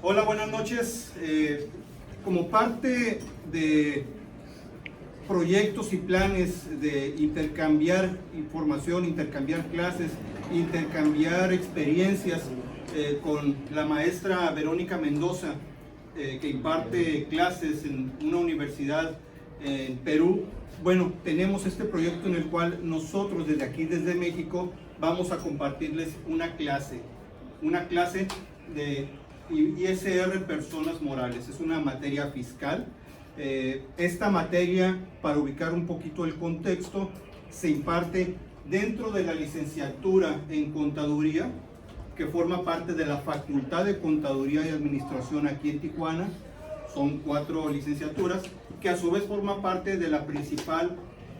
Hola, buenas noches. Como parte de proyectos y planes de intercambiar información, intercambiar clases, intercambiar experiencias con la maestra Verónica Mendoza, que imparte clases en una universidad en Perú. Bueno, tenemos este proyecto en el cual nosotros desde aquí, desde México, vamos a compartirles una clase de ISR Personas Morales. Es una materia fiscal. Esta materia, para ubicar un poquito el contexto, se imparte dentro de la licenciatura en Contaduría, que forma parte de la Facultad de Contaduría y Administración aquí en Tijuana. Son 4 licenciaturas, que a su vez forma parte de la principal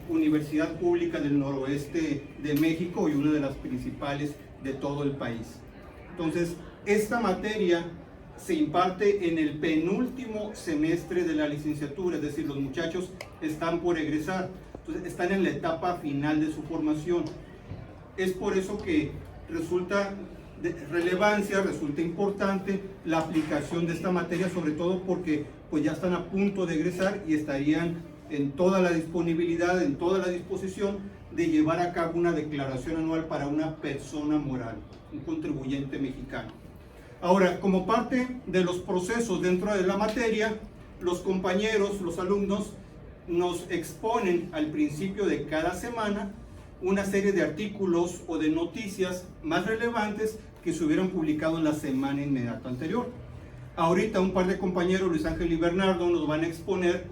universidad pública del noroeste de México y una de las principales de todo el país. Entonces, esta materia se imparte en el penúltimo semestre de la licenciatura, es decir, los muchachos están por egresar, entonces están en la etapa final de su formación. Es por eso que resulta de relevancia, resulta importante la aplicación de esta materia, sobre todo porque pues ya están a punto de egresar y estarían en toda la disponibilidad, en toda la disposición de llevar a cabo una declaración anual para una persona moral, un contribuyente mexicano. Ahora, como parte de los procesos dentro de la materia, los compañeros, los alumnos, nos exponen al principio de cada semana una serie de artículos o de noticias más relevantes que se hubieran publicado en la semana inmediata anterior. Ahorita un par de compañeros, Luis Ángel y Bernardo, nos van a exponer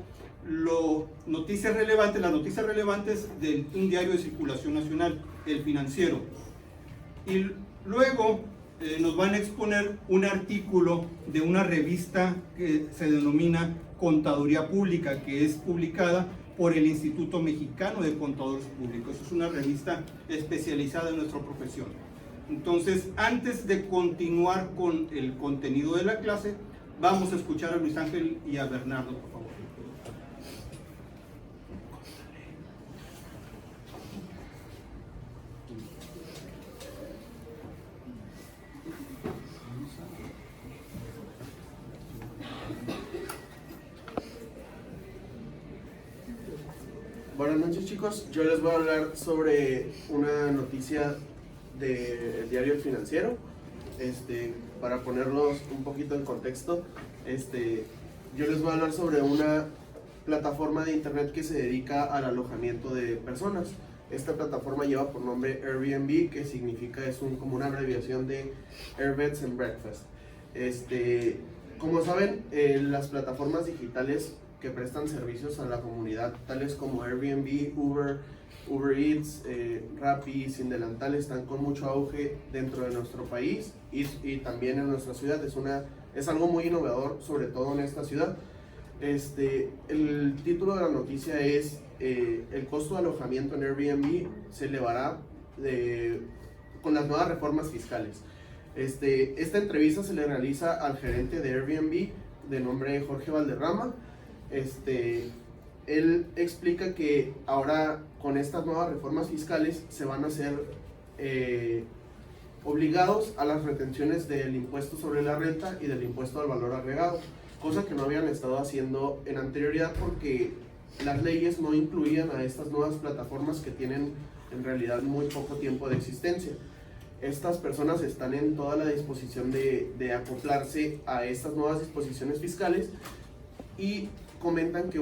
las noticias relevantes de un diario de circulación nacional, El Financiero. Y luego nos van a exponer un artículo de una revista que se denomina Contaduría Pública, que es publicada por el Instituto Mexicano de Contadores Públicos. Es una revista especializada en nuestra profesión. Entonces, antes de continuar con el contenido de la clase, vamos a escuchar a Luis Ángel y a Bernardo, por favor. Buenas noches, chicos. Yo les voy a hablar sobre una noticia del diario El Financiero. Para ponerlos un poquito en contexto, yo les voy a hablar sobre una plataforma de internet que se dedica al alojamiento de personas. Esta plataforma lleva por nombre Airbnb, que significa, como una abreviación de Air Beds and Breakfast. Como saben, las plataformas digitales que prestan servicios a la comunidad, tales como Airbnb, Uber Eats, Rappi, Sin Delantal, están con mucho auge dentro de nuestro país y también en nuestra ciudad. Es algo muy innovador, sobre todo en esta ciudad. El título de la noticia es el costo de alojamiento en Airbnb se elevará con las nuevas reformas fiscales. Esta entrevista se le realiza al gerente de Airbnb de nombre Jorge Valderrama. Él explica que ahora con estas nuevas reformas fiscales se van a ser obligados a las retenciones del impuesto sobre la renta y del impuesto al valor agregado, cosa que no habían estado haciendo en anterioridad porque las leyes no incluían a estas nuevas plataformas que tienen en realidad muy poco tiempo de existencia. Estas personas están en toda la disposición de acoplarse a estas nuevas disposiciones fiscales y comentan que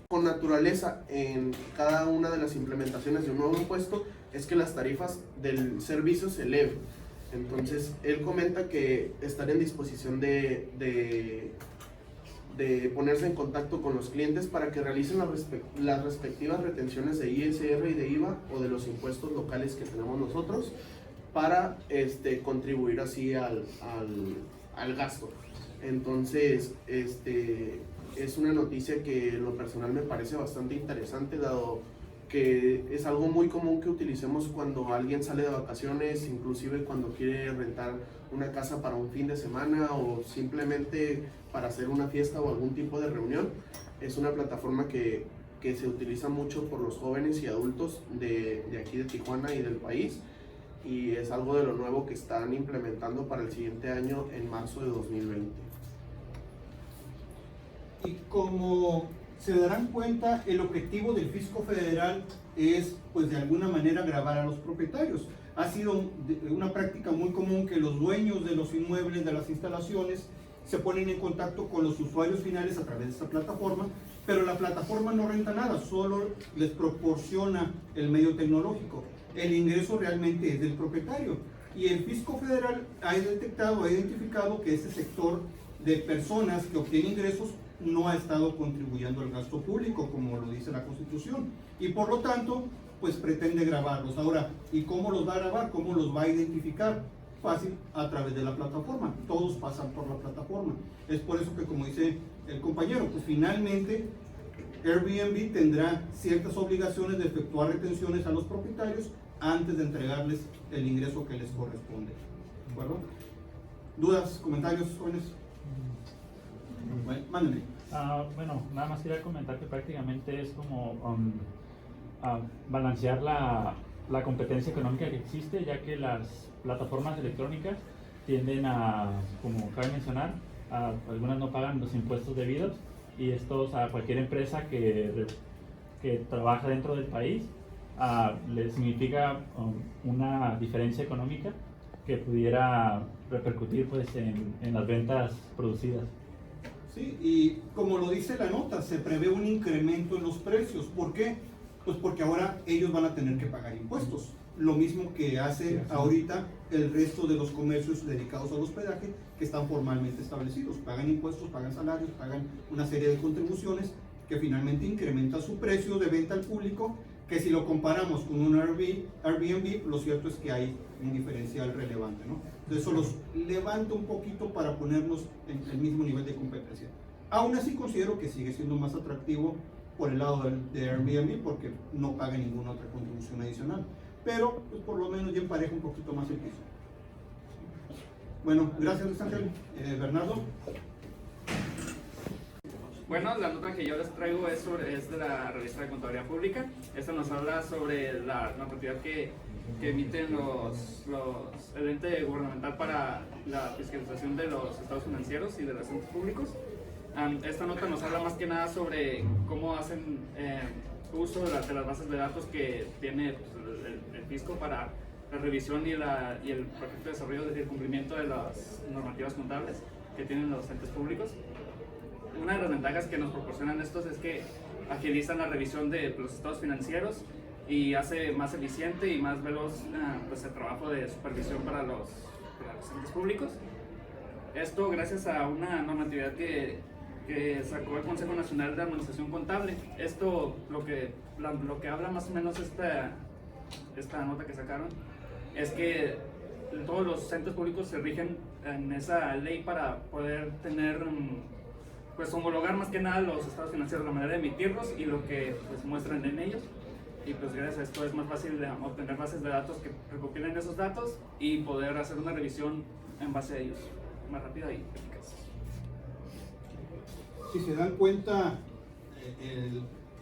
con naturaleza en cada una de las implementaciones de un nuevo impuesto es que las tarifas del servicio se eleven. Entonces él comenta que están en disposición de ponerse en contacto con los clientes para que realicen las respectivas retenciones de ISR y de IVA o de los impuestos locales que tenemos nosotros para contribuir así al gasto. Entonces, es una noticia que en lo personal me parece bastante interesante, dado que es algo muy común que utilicemos cuando alguien sale de vacaciones, inclusive cuando quiere rentar una casa para un fin de semana o simplemente para hacer una fiesta o algún tipo de reunión. Es una plataforma que se utiliza mucho por los jóvenes y adultos de aquí de Tijuana y del país. y es algo de lo nuevo que están implementando para el siguiente año en marzo de 2020. Y como se darán cuenta, el objetivo del fisco federal es, pues de alguna manera, gravar a los propietarios. Ha sido una práctica muy común que los dueños de los inmuebles, de las instalaciones, se ponen en contacto con los usuarios finales a través de esta plataforma, pero la plataforma no renta nada, solo les proporciona el medio tecnológico. El ingreso realmente es del propietario. Y el fisco federal ha detectado, ha identificado que este sector de personas que obtienen ingresos no ha estado contribuyendo al gasto público, como lo dice la Constitución, y por lo tanto, pues pretende grabarlos. Ahora, ¿y cómo los va a grabar? ¿Cómo los va a identificar? Fácil, a través de la plataforma. Todos pasan por la plataforma. Es por eso que, como dice el compañero, pues finalmente Airbnb tendrá ciertas obligaciones de efectuar retenciones a los propietarios antes de entregarles el ingreso que les corresponde. ¿De acuerdo? ¿Dudas, comentarios, jóvenes? Bueno, mándenme. Bueno, nada más quería comentar que prácticamente es como balancear la competencia económica que existe, ya que las plataformas electrónicas tienden a, como cabe mencionar, algunas no pagan los impuestos debidos, y estos a cualquier empresa que trabaja dentro del país le significa una diferencia económica que pudiera repercutir pues en las ventas producidas. Sí, y como lo dice la nota, se prevé un incremento en los precios. ¿Por qué? Pues porque ahora ellos van a tener que pagar impuestos. Lo mismo que hace ahorita el resto de los comercios dedicados al hospedaje que están formalmente establecidos. Pagan impuestos, pagan salarios, pagan una serie de contribuciones que finalmente incrementan su precio de venta al público, que si lo comparamos con un Airbnb, lo cierto es que hay un diferencial relevante, ¿no? Entonces eso los levanta un poquito para ponernos en el mismo nivel de competencia. Aún así considero que sigue siendo más atractivo por el lado de Airbnb porque no paga ninguna otra contribución adicional, pero pues, por lo menos ya empareja un poquito más el piso. Bueno, gracias Luis Ángel. Bernardo. Bueno, la nota que yo les traigo es de la revista de Contaduría Pública. Esta nos habla sobre la normatividad que emiten el ente gubernamental para la fiscalización de los estados financieros y de los entes públicos. Esta nota nos habla más que nada sobre cómo hacen uso de las bases de datos que tiene pues, el fisco para la revisión y el perfecto desarrollo del cumplimiento de las normativas contables que tienen los entes públicos. Una de las ventajas que nos proporcionan estos es que agilizan la revisión de los estados financieros y hace más eficiente y más veloz pues el trabajo de supervisión para los entes públicos. Esto gracias a una normatividad que sacó el Consejo Nacional de Armonización Contable. Esto lo que habla más o menos esta nota que sacaron es que todos los entes públicos se rigen en esa ley para poder tener pues homologar más que nada los estados financieros, la manera de emitirlos y lo que pues muestran en ellos, y pues gracias a esto es más fácil de obtener bases de datos que recopilen esos datos y poder hacer una revisión en base a ellos más rápida y eficaz. Si se dan cuenta,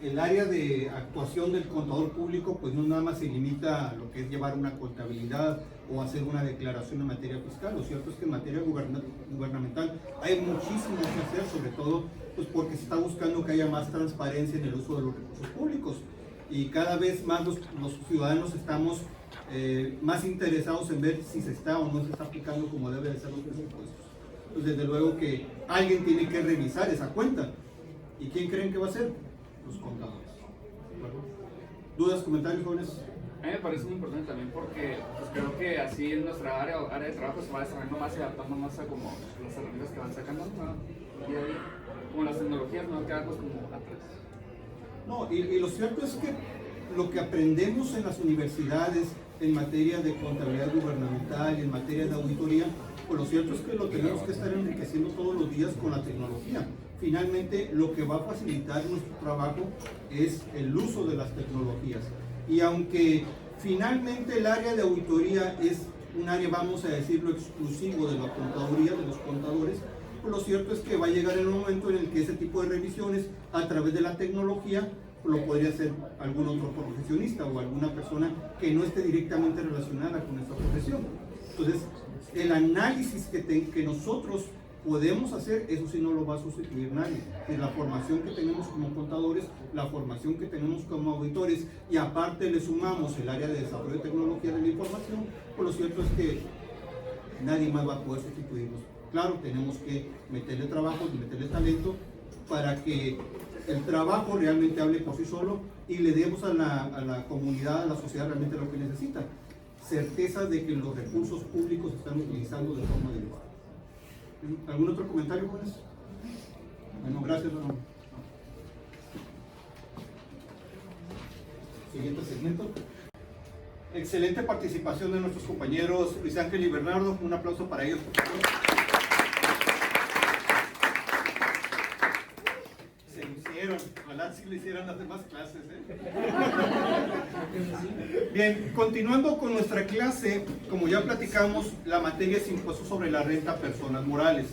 el área de actuación del contador público pues no nada más se limita a lo que es llevar una contabilidad o hacer una declaración en materia fiscal. Lo cierto es que en materia gubernamental hay muchísimo que hacer, sobre todo pues porque se está buscando que haya más transparencia en el uso de los recursos públicos, y cada vez más los ciudadanos estamos más interesados en ver si se está o no se está aplicando como debe de ser los presupuestos. Pues desde luego que alguien tiene que revisar esa cuenta. ¿Y quién creen que va a ser? Los contadores. ¿Dudas, comentarios, jóvenes? A mí me parece muy importante también porque pues, creo que así en nuestra área de trabajo se va desarrollando más y adaptando más a como las herramientas que van sacando, ¿no? Día a día, como las tecnologías, no quedarnos como atrás. No, y lo cierto es que lo que aprendemos en las universidades en materia de contabilidad gubernamental y en materia de auditoría, pues lo cierto es que lo tenemos que estar enriqueciendo todos los días con la tecnología. Finalmente, lo que va a facilitar nuestro trabajo es el uso de las tecnologías. Y aunque finalmente el área de auditoría es un área, vamos a decirlo, exclusivo de la contaduría, de los contadores, pues lo cierto es que va a llegar el momento en el que ese tipo de revisiones a través de la tecnología lo podría hacer algún otro profesionista o alguna persona que no esté directamente relacionada con esta profesión. Entonces, el análisis que nosotros podemos hacer, eso sí no lo va a sustituir nadie. Es la formación que tenemos como contadores, la formación que tenemos como auditores, y aparte le sumamos el área de desarrollo de tecnología de la información, pues lo cierto es que nadie más va a poder sustituirnos. Claro, tenemos que meterle trabajo y meterle talento para que el trabajo realmente hable por sí solo y le demos a la comunidad, a la sociedad realmente lo que necesita. Certeza de que los recursos públicos se están utilizando de forma adecuada. ¿Algún otro comentario, jóvenes? Bueno, gracias, Ramón. Siguiente segmento. Excelente participación de nuestros compañeros Luis Ángel y Bernardo. Un aplauso para ellos, por favor. Se lucieron. Ojalá sí lo hicieran las demás clases, Bien, continuando con nuestra clase, como ya platicamos, la materia es impuesto sobre la renta a personas morales.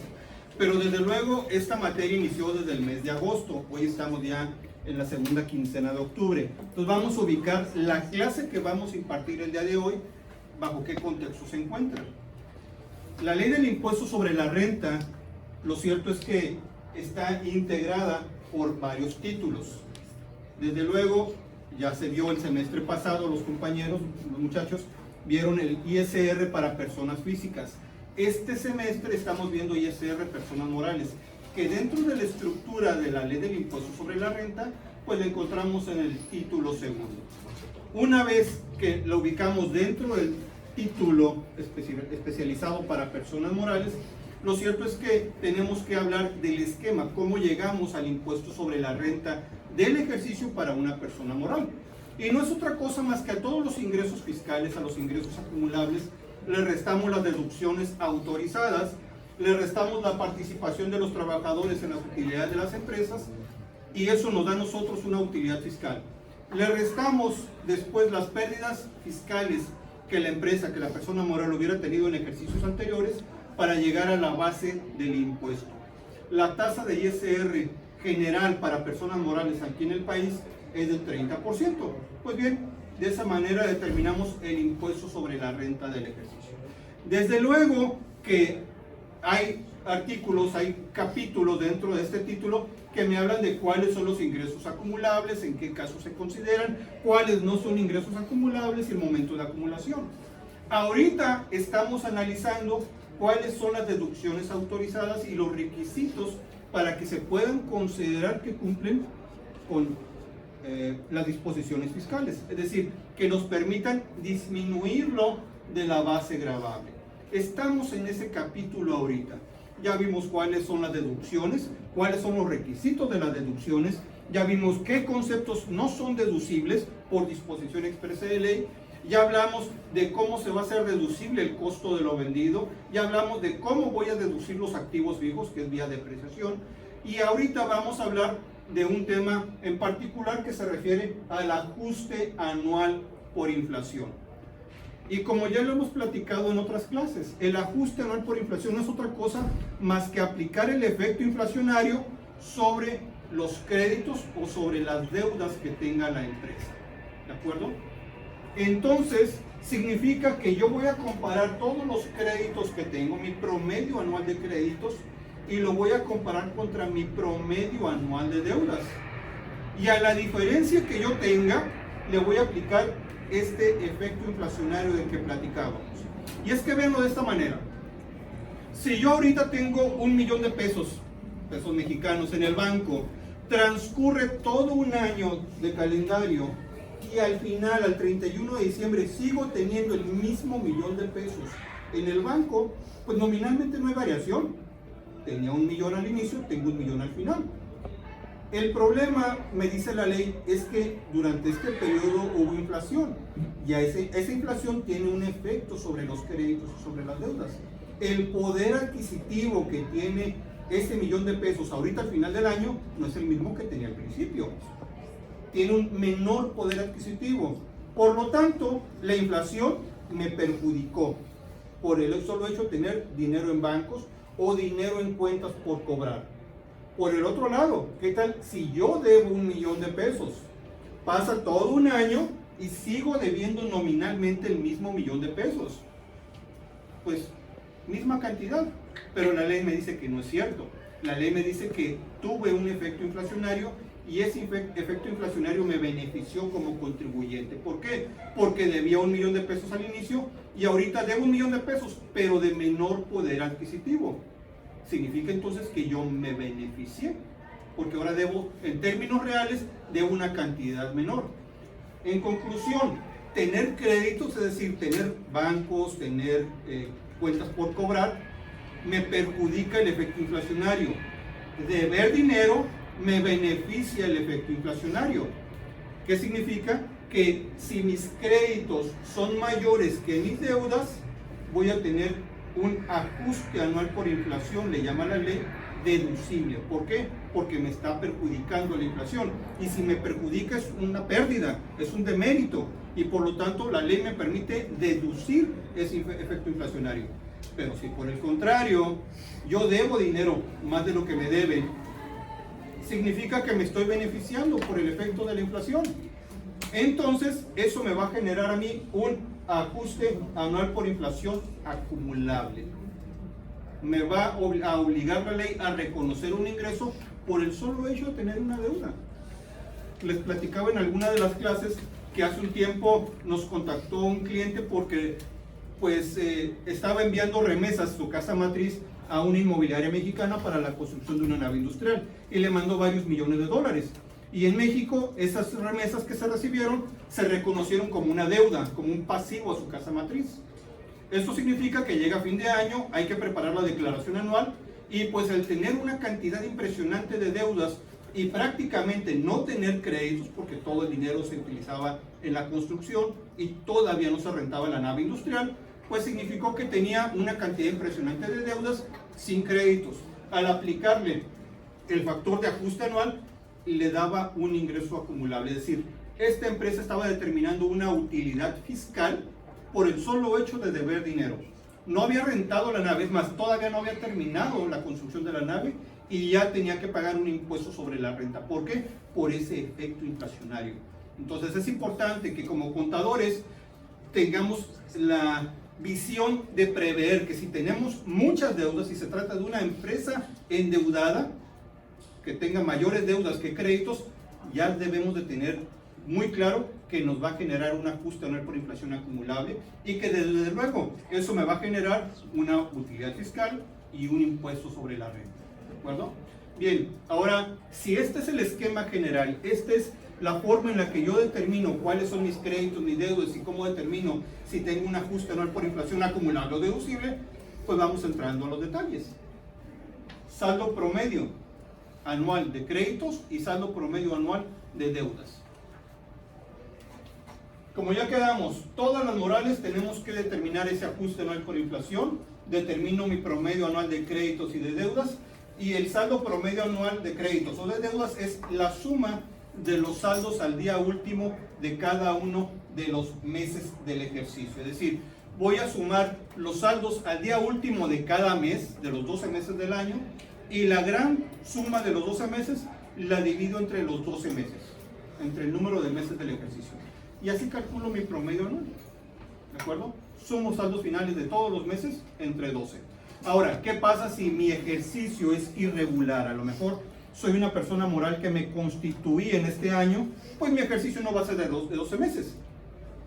Pero desde luego esta materia inició desde el mes de agosto. Hoy estamos ya en la segunda quincena de octubre. Entonces vamos a ubicar la clase que vamos a impartir el día de hoy, bajo qué contexto se encuentra. La ley del impuesto sobre la renta, lo cierto es que está integrada por varios títulos. Desde luego, ya se vio el semestre pasado, los compañeros, los muchachos, vieron el ISR para personas físicas. Este semestre estamos viendo ISR personas morales, que dentro de la estructura de la ley del impuesto sobre la renta, pues la encontramos en el título segundo. Una vez que lo ubicamos dentro del título especializado para personas morales, lo cierto es que tenemos que hablar del esquema, cómo llegamos al impuesto sobre la renta del ejercicio para una persona moral. Y no es otra cosa más que a todos los ingresos fiscales, a los ingresos acumulables, le restamos las deducciones autorizadas, le restamos la participación de los trabajadores en las utilidades de las empresas, y eso nos da a nosotros una utilidad fiscal. Le restamos después las pérdidas fiscales que la empresa, que la persona moral hubiera tenido en ejercicios anteriores, para llegar a la base del impuesto. La tasa de ISR general para personas morales aquí en el país es del 30%. Pues bien, de esa manera determinamos el impuesto sobre la renta del ejercicio. Desde luego que hay artículos, hay capítulos dentro de este título que me hablan de cuáles son los ingresos acumulables, en qué casos se consideran, cuáles no son ingresos acumulables y el momento de acumulación. Ahorita estamos analizando cuáles son las deducciones autorizadas y los requisitos para que se puedan considerar que cumplen con las disposiciones fiscales, es decir, que nos permitan disminuirlo de la base gravable. Estamos en ese capítulo ahorita. Ya vimos cuáles son las deducciones, cuáles son los requisitos de las deducciones, ya vimos qué conceptos no son deducibles por disposición expresa de ley, ya hablamos de cómo se va a hacer deducible el costo de lo vendido, ya hablamos de cómo voy a deducir los activos fijos, que es vía depreciación, y ahorita vamos a hablar de un tema en particular que se refiere al ajuste anual por inflación. Y como ya lo hemos platicado en otras clases, el ajuste anual por inflación no es otra cosa más que aplicar el efecto inflacionario sobre los créditos o sobre las deudas que tenga la empresa. ¿De acuerdo? Entonces, significa que yo voy a comparar todos los créditos que tengo, mi promedio anual de créditos, y lo voy a comparar contra mi promedio anual de deudas. Y a la diferencia que yo tenga, le voy a aplicar este efecto inflacionario del que platicábamos. Y es que véanlo de esta manera. Si yo ahorita tengo $1,000,000 de pesos mexicanos en el banco, transcurre todo un año de calendario y al final, al 31 de diciembre, sigo teniendo el mismo $1,000,000 de pesos en el banco, pues nominalmente no hay variación. Tenía $1,000,000 al inicio, tengo $1,000,000 al final. El problema, me dice la ley, es que durante este periodo hubo inflación y esa inflación tiene un efecto sobre los créditos y sobre las deudas. El poder adquisitivo que tiene ese $1,000,000 de pesos ahorita al final del año no es el mismo que tenía al principio. Tiene un menor poder adquisitivo. Por lo tanto, la inflación me perjudicó por el solo hecho de tener dinero en bancos o dinero en cuentas por cobrar. Por el otro lado, ¿qué tal si yo debo $1,000,000 de pesos Pasa todo un año y sigo debiendo nominalmente el mismo $1,000,000. Pues, misma cantidad, pero la ley me dice que no es cierto. La ley me dice que tuve un efecto inflacionario y ese efecto inflacionario me benefició como contribuyente. ¿Por qué? Porque debía $1,000,000 al inicio y ahorita debo $1,000,000, pero de menor poder adquisitivo. Significa entonces que yo me beneficié, porque ahora debo, en términos reales, debo una cantidad menor. En conclusión, tener créditos, es decir, tener bancos, tener cuentas por cobrar, me perjudica el efecto inflacionario. Deber dinero me beneficia el efecto inflacionario. ¿Qué significa? Que si mis créditos son mayores que mis deudas, voy a tener un ajuste anual por inflación, le llama la ley, deducible. ¿Por qué? Porque me está perjudicando la inflación. Y si me perjudica es una pérdida, es un demérito. Y por lo tanto la ley me permite deducir ese efecto inflacionario. Pero si por el contrario yo debo dinero más de lo que me deben, significa que me estoy beneficiando por el efecto de la inflación. Entonces eso me va a generar a mí un ajuste anual por inflación acumulable. Me va a obligar la ley a reconocer un ingreso por el solo hecho de tener una deuda. Les platicaba en alguna de las clases que hace un tiempo nos contactó un cliente porque pues estaba enviando remesas a su casa matriz a una inmobiliaria mexicana para la construcción de una nave industrial y le mandó varios millones de dólares. Y en México esas remesas que se recibieron se reconocieron como una deuda, como un pasivo a su casa matriz. Esto significa que llega a fin de año, hay que preparar la declaración anual y pues al tener una cantidad impresionante de deudas y prácticamente no tener créditos porque todo el dinero se utilizaba en la construcción y todavía no se rentaba la nave industrial, pues significó que tenía una cantidad impresionante de deudas sin créditos. Al aplicarle el factor de ajuste anual, le daba un ingreso acumulable, es decir, esta empresa estaba determinando una utilidad fiscal por el solo hecho de deber dinero. No había rentado la nave, es más, todavía no había terminado la construcción de la nave y ya tenía que pagar un impuesto sobre la renta. ¿Por qué? Por ese efecto inflacionario. Entonces es importante que como contadores tengamos la visión de prever que si tenemos muchas deudas y se trata de una empresa endeudada que tenga mayores deudas que créditos, ya debemos de tener muy claro que nos va a generar un ajuste anual por inflación acumulable y que desde luego eso me va a generar una utilidad fiscal y un impuesto sobre la renta. ¿De acuerdo? Bien, ahora, si este es el esquema general, esta es la forma en la que yo determino cuáles son mis créditos, mis deudas y cómo determino si tengo un ajuste anual por inflación acumulable o deducible, pues vamos entrando a los detalles. Saldo promedio anual de créditos y saldo promedio anual de deudas. Como ya quedamos, todas las morales tenemos que determinar ese ajuste anual por inflación. Determino mi promedio anual de créditos y de deudas, y el saldo promedio anual de créditos o de deudas es la suma de los saldos al día último de cada uno de los meses del ejercicio. Es decir, voy a sumar los saldos al día último de cada mes, de los 12 meses del año, y la gran suma de los 12 meses la divido entre los 12 meses, entre el número de meses del ejercicio. Y así calculo mi promedio anual. ¿De acuerdo? Sumo saldos finales de todos los meses entre 12. Ahora, ¿qué pasa si mi ejercicio es irregular? A lo mejor soy una persona moral que me constituí en este año, pues mi ejercicio no va a ser de 12 meses.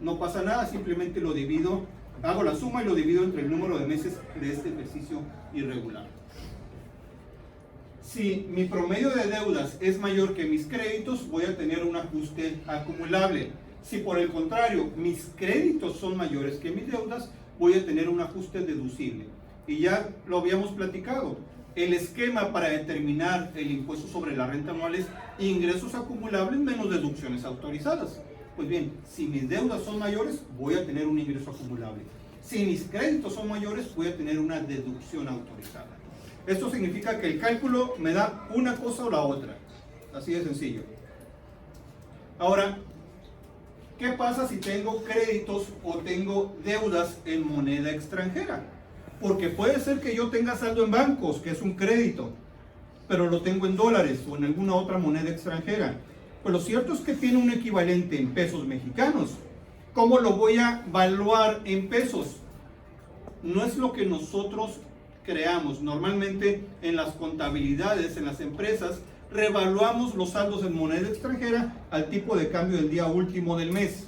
No pasa nada, simplemente lo divido, hago la suma y lo divido entre el número de meses de este ejercicio irregular. Si mi promedio de deudas es mayor que mis créditos, voy a tener un ajuste acumulable. Si por el contrario mis créditos son mayores que mis deudas, voy a tener un ajuste deducible. Y ya lo habíamos platicado. El esquema para determinar el impuesto sobre la renta anual es ingresos acumulables menos deducciones autorizadas. Pues bien, si mis deudas son mayores, voy a tener un ingreso acumulable. Si mis créditos son mayores, voy a tener una deducción autorizada. Esto significa que el cálculo me da una cosa o la otra. Así de sencillo. Ahora, ¿qué pasa si tengo créditos o tengo deudas en moneda extranjera? Porque puede ser que yo tenga saldo en bancos, que es un crédito, pero lo tengo en dólares o en alguna otra moneda extranjera. Pues lo cierto es que tiene un equivalente en pesos mexicanos. ¿Cómo lo voy a evaluar en pesos? No es lo que nosotros creamos. Normalmente en las contabilidades, en las empresas, revaluamos los saldos en moneda extranjera al tipo de cambio del día último del mes.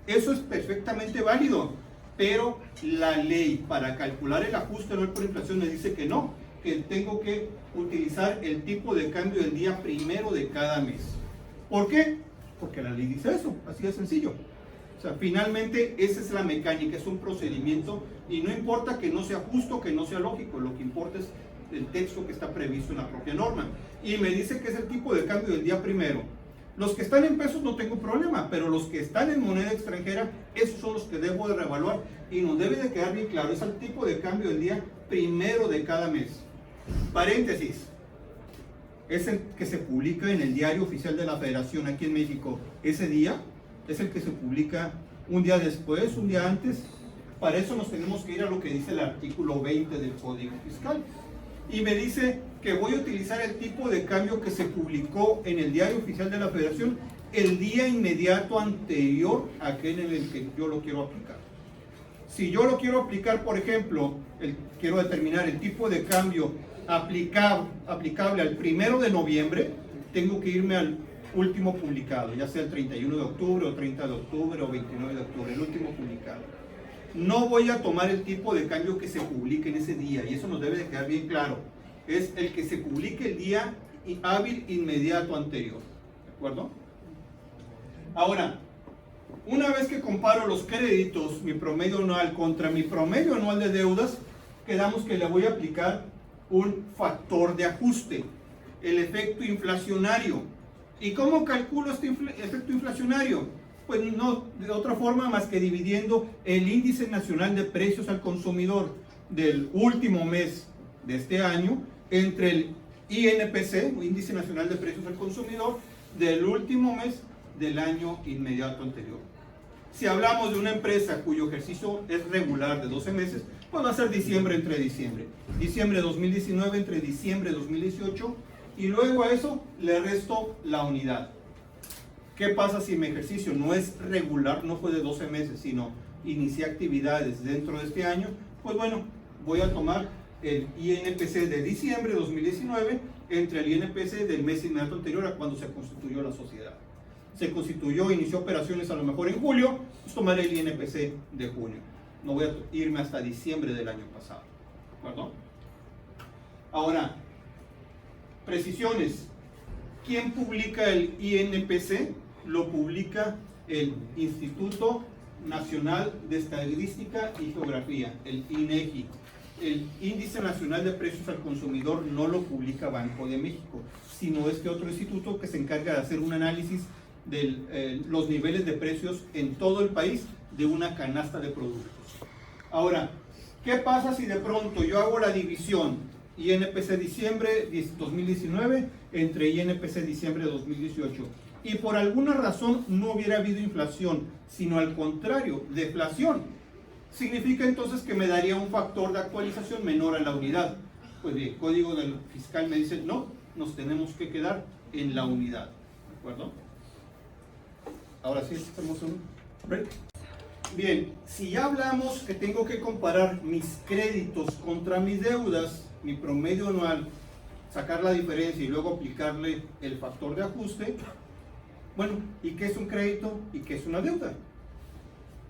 Eso es perfectamente válido, pero la ley para calcular el ajuste anual por inflación me dice que no, que tengo que utilizar el tipo de cambio del día primero de cada mes. ¿Por qué? Porque la ley dice eso, así de sencillo. O sea, finalmente esa es la mecánica, es un procedimiento y no importa que no sea justo, que no sea lógico, lo que importa es el texto que está previsto en la propia norma. Y me dice que es el tipo de cambio del día primero. Los que están en pesos no tengo problema, pero los que están en moneda extranjera, esos son los que debo de reevaluar y nos debe de quedar bien claro, es el tipo de cambio del día primero de cada mes. Paréntesis, es el que se publica en el Diario Oficial de la Federación aquí en México. Ese día es el que se publica un día después, un día antes. Para eso nos tenemos que ir a lo que dice el artículo 20 del Código Fiscal. Y me dice que voy a utilizar el tipo de cambio que se publicó en el Diario Oficial de la Federación el día inmediato anterior a aquel en el que yo lo quiero aplicar. Si yo lo quiero aplicar, por ejemplo, quiero determinar el tipo de cambio aplicable al 1 de noviembre, tengo que irme al último publicado, ya sea el 31 de octubre o 30 de octubre o 29 de octubre, el último publicado. No voy a tomar el tipo de cambio que se publique en ese día, y eso nos debe de quedar bien claro. Es el que se publique el día hábil inmediato anterior. ¿De acuerdo? Ahora, una vez que comparo los créditos, mi promedio anual contra mi promedio anual de deudas, quedamos que le voy a aplicar un factor de ajuste, el efecto inflacionario. ¿Y cómo calculo este efecto inflacionario? Pues no de otra forma más que dividiendo el índice nacional de precios al consumidor del último mes de este año entre el INPC, o Índice Nacional de Precios al Consumidor, del último mes del año inmediato anterior. Si hablamos de una empresa cuyo ejercicio es regular de 12 meses, pues va a ser diciembre entre diciembre. Diciembre 2019 entre diciembre 2018, y luego a eso le resto la unidad. ¿Qué pasa si mi ejercicio no es regular, no fue de 12 meses, sino inicié actividades dentro de este año? Pues bueno, voy a tomar el INPC de diciembre de 2019 entre el INPC del mes inmediato anterior a cuando se constituyó la sociedad. Se constituyó, inició operaciones a lo mejor en julio, pues tomaré el INPC de junio. No voy a irme hasta diciembre del año pasado. ¿De acuerdo? Ahora, precisiones. ¿Quién publica el INPC? Lo publica el Instituto Nacional de Estadística y Geografía, el INEGI. El Índice Nacional de Precios al Consumidor no lo publica Banco de México, sino este otro instituto que se encarga de hacer un análisis de los niveles de precios en todo el país de una canasta de productos. Ahora, ¿qué pasa si de pronto yo hago la división INPC diciembre 2019 entre INPC diciembre 2018 y por alguna razón no hubiera habido inflación, sino al contrario, deflación? Significa entonces que me daría un factor de actualización menor a la unidad. Pues el código del fiscal me dice, no, nos tenemos que quedar en la unidad. ¿De acuerdo? Ahora sí, hacemos un break. Bien, si ya hablamos que tengo que comparar mis créditos contra mis deudas, mi promedio anual, sacar la diferencia y luego aplicarle el factor de ajuste, bueno, ¿y qué es un crédito y qué es una deuda?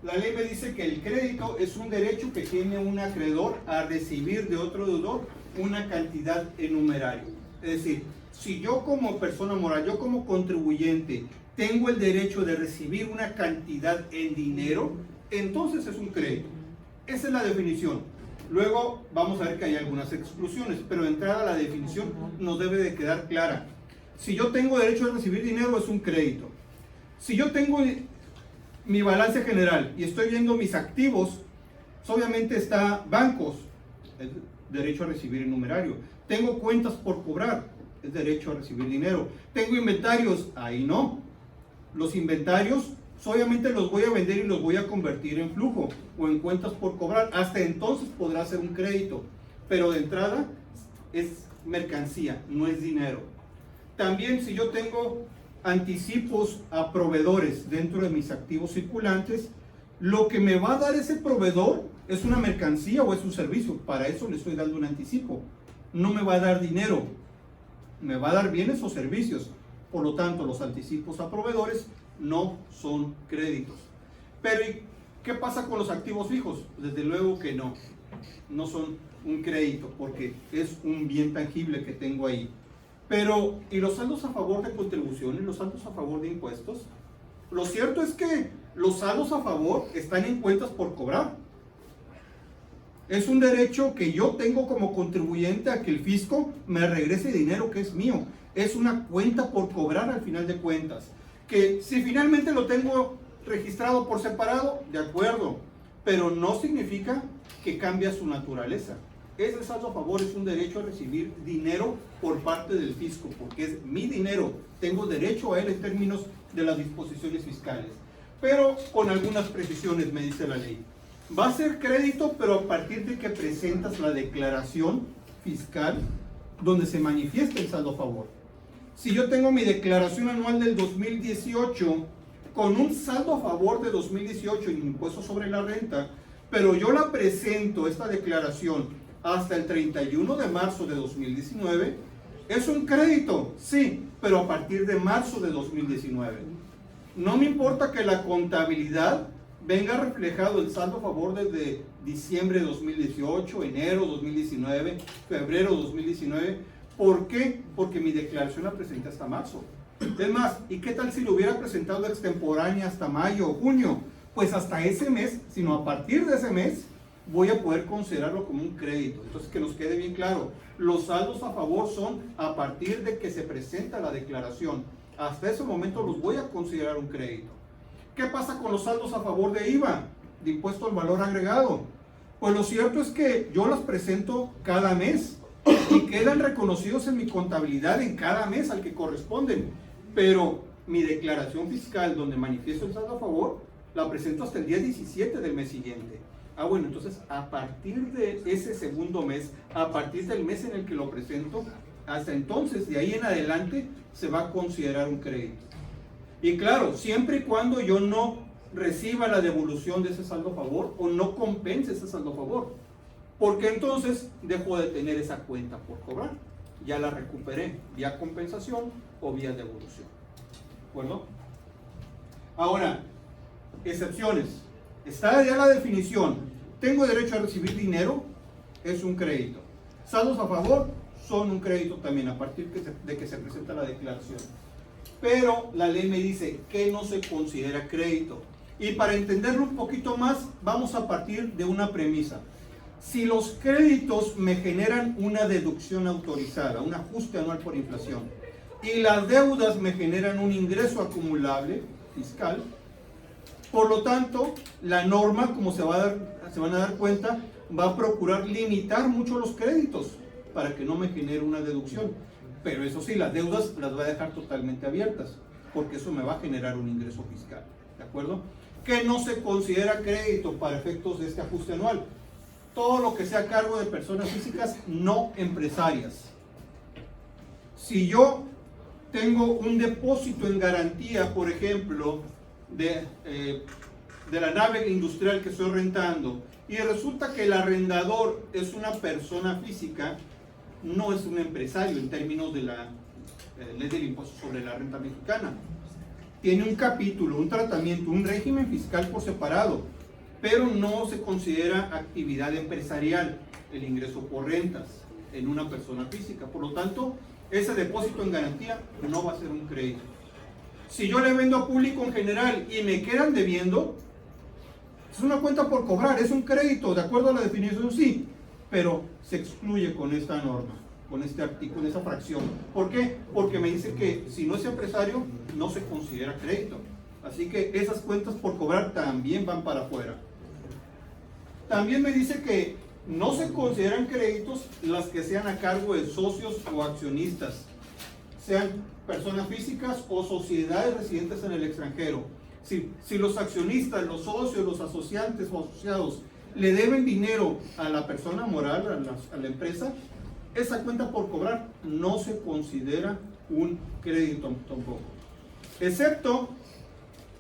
La ley me dice que el crédito es un derecho que tiene un acreedor a recibir de otro deudor una cantidad en numerario. Es decir, si yo como persona moral, yo como contribuyente, tengo el derecho de recibir una cantidad en dinero, entonces es un crédito. Esa es la definición. Luego vamos a ver que hay algunas exclusiones, pero de entrada la definición nos debe de quedar clara. Si yo tengo derecho a recibir dinero, es un crédito. Si yo tengo mi balance general y estoy viendo mis activos, obviamente está bancos, es derecho a recibir en numerario. Tengo cuentas por cobrar, es derecho a recibir dinero. Tengo inventarios, ahí no. Los inventarios obviamente los voy a vender y los voy a convertir en flujo o en cuentas por cobrar. Hasta entonces podrá ser un crédito, pero de entrada es mercancía, no es dinero. También si yo tengo anticipos a proveedores dentro de mis activos circulantes, lo que me va a dar ese proveedor es una mercancía o es un servicio. Para eso le estoy dando un anticipo. No me va a dar dinero, me va a dar bienes o servicios. Por lo tanto, los anticipos a proveedores no son créditos. Pero ¿y qué pasa con los activos fijos? Desde luego que no son un crédito porque es un bien tangible que tengo ahí. Pero, ¿y los saldos a favor de contribuciones, los saldos a favor de impuestos? Lo cierto es que los saldos a favor están en cuentas por cobrar. Es un derecho que yo tengo como contribuyente a que el fisco me regrese dinero que es mío. Es una cuenta por cobrar al final de cuentas. Que si finalmente lo tengo registrado por separado, de acuerdo, pero no significa que cambia su naturaleza. Ese saldo a favor es un derecho a recibir dinero por parte del fisco, porque es mi dinero, tengo derecho a él en términos de las disposiciones fiscales. Pero con algunas precisiones, me dice la ley. Va a ser crédito, pero a partir de que presentas la declaración fiscal donde se manifiesta el saldo a favor. Si yo tengo mi declaración anual del 2018 con un saldo a favor de 2018 en impuesto sobre la renta, pero yo la presento, esta declaración, hasta el 31 de marzo de 2019, es un crédito, sí, pero a partir de marzo de 2019. No me importa que la contabilidad venga reflejado el saldo a favor desde diciembre de 2018, enero 2019, febrero 2019. ¿Por qué? Porque mi declaración la presenté hasta marzo. Es más, ¿y qué tal si lo hubiera presentado extemporánea hasta mayo o junio? Pues hasta ese mes, sino a partir de ese mes, voy a poder considerarlo como un crédito. Entonces, que nos quede bien claro, los saldos a favor son a partir de que se presenta la declaración. Hasta ese momento los voy a considerar un crédito. ¿Qué pasa con los saldos a favor de IVA, de impuesto al valor agregado? Pues lo cierto es que yo las presento cada mes y quedan reconocidos en mi contabilidad en cada mes al que corresponden. Pero mi declaración fiscal donde manifiesto el saldo a favor, la presento hasta el día 17 del mes siguiente. Bueno, entonces a partir de ese segundo mes, a partir del mes en el que lo presento, hasta entonces, de ahí en adelante, se va a considerar un crédito. Y claro, siempre y cuando yo no reciba la devolución de ese saldo a favor o no compense ese saldo a favor, porque entonces dejo de tener esa cuenta por cobrar. Ya la recuperé vía compensación o vía devolución. ¿De acuerdo? Ahora, excepciones. Está ya la definición. Tengo derecho a recibir dinero, es un crédito. Saldos a favor son un crédito también a partir de que se presenta la declaración. Pero la ley me dice que no se considera crédito. Y para entenderlo un poquito más, vamos a partir de una premisa. Si los créditos me generan una deducción autorizada, un ajuste anual por inflación, y las deudas me generan un ingreso acumulable fiscal, por lo tanto, la norma, como se van a dar cuenta, va a procurar limitar mucho los créditos para que no me genere una deducción. Pero eso sí, las deudas las va a dejar totalmente abiertas, porque eso me va a generar un ingreso fiscal. ¿De acuerdo? Que no se considera crédito para efectos de este ajuste anual. Todo lo que sea a cargo de personas físicas no empresarias. Si yo tengo un depósito en garantía, por ejemplo, de la nave industrial que estoy rentando, y resulta que el arrendador es una persona física, no es un empresario en términos de la ley del impuesto sobre la renta mexicana. Tiene un capítulo, un tratamiento, un régimen fiscal por separado, pero no se considera actividad empresarial el ingreso por rentas en una persona física. Por lo tanto, ese depósito en garantía no va a ser un crédito. Si yo le vendo a público en general y me quedan debiendo, es una cuenta por cobrar, es un crédito, de acuerdo a la definición, sí, pero se excluye con esta norma, con este artículo, con esta fracción. ¿Por qué? Porque me dice que si no es empresario, no se considera crédito. Así que esas cuentas por cobrar también van para afuera. También me dice que no se consideran créditos las que sean a cargo de socios o accionistas, sean personas físicas o sociedades residentes en el extranjero. Si los accionistas, los socios, los asociantes o asociados le deben dinero a la persona moral, a la empresa, esa cuenta por cobrar no se considera un crédito tampoco. excepto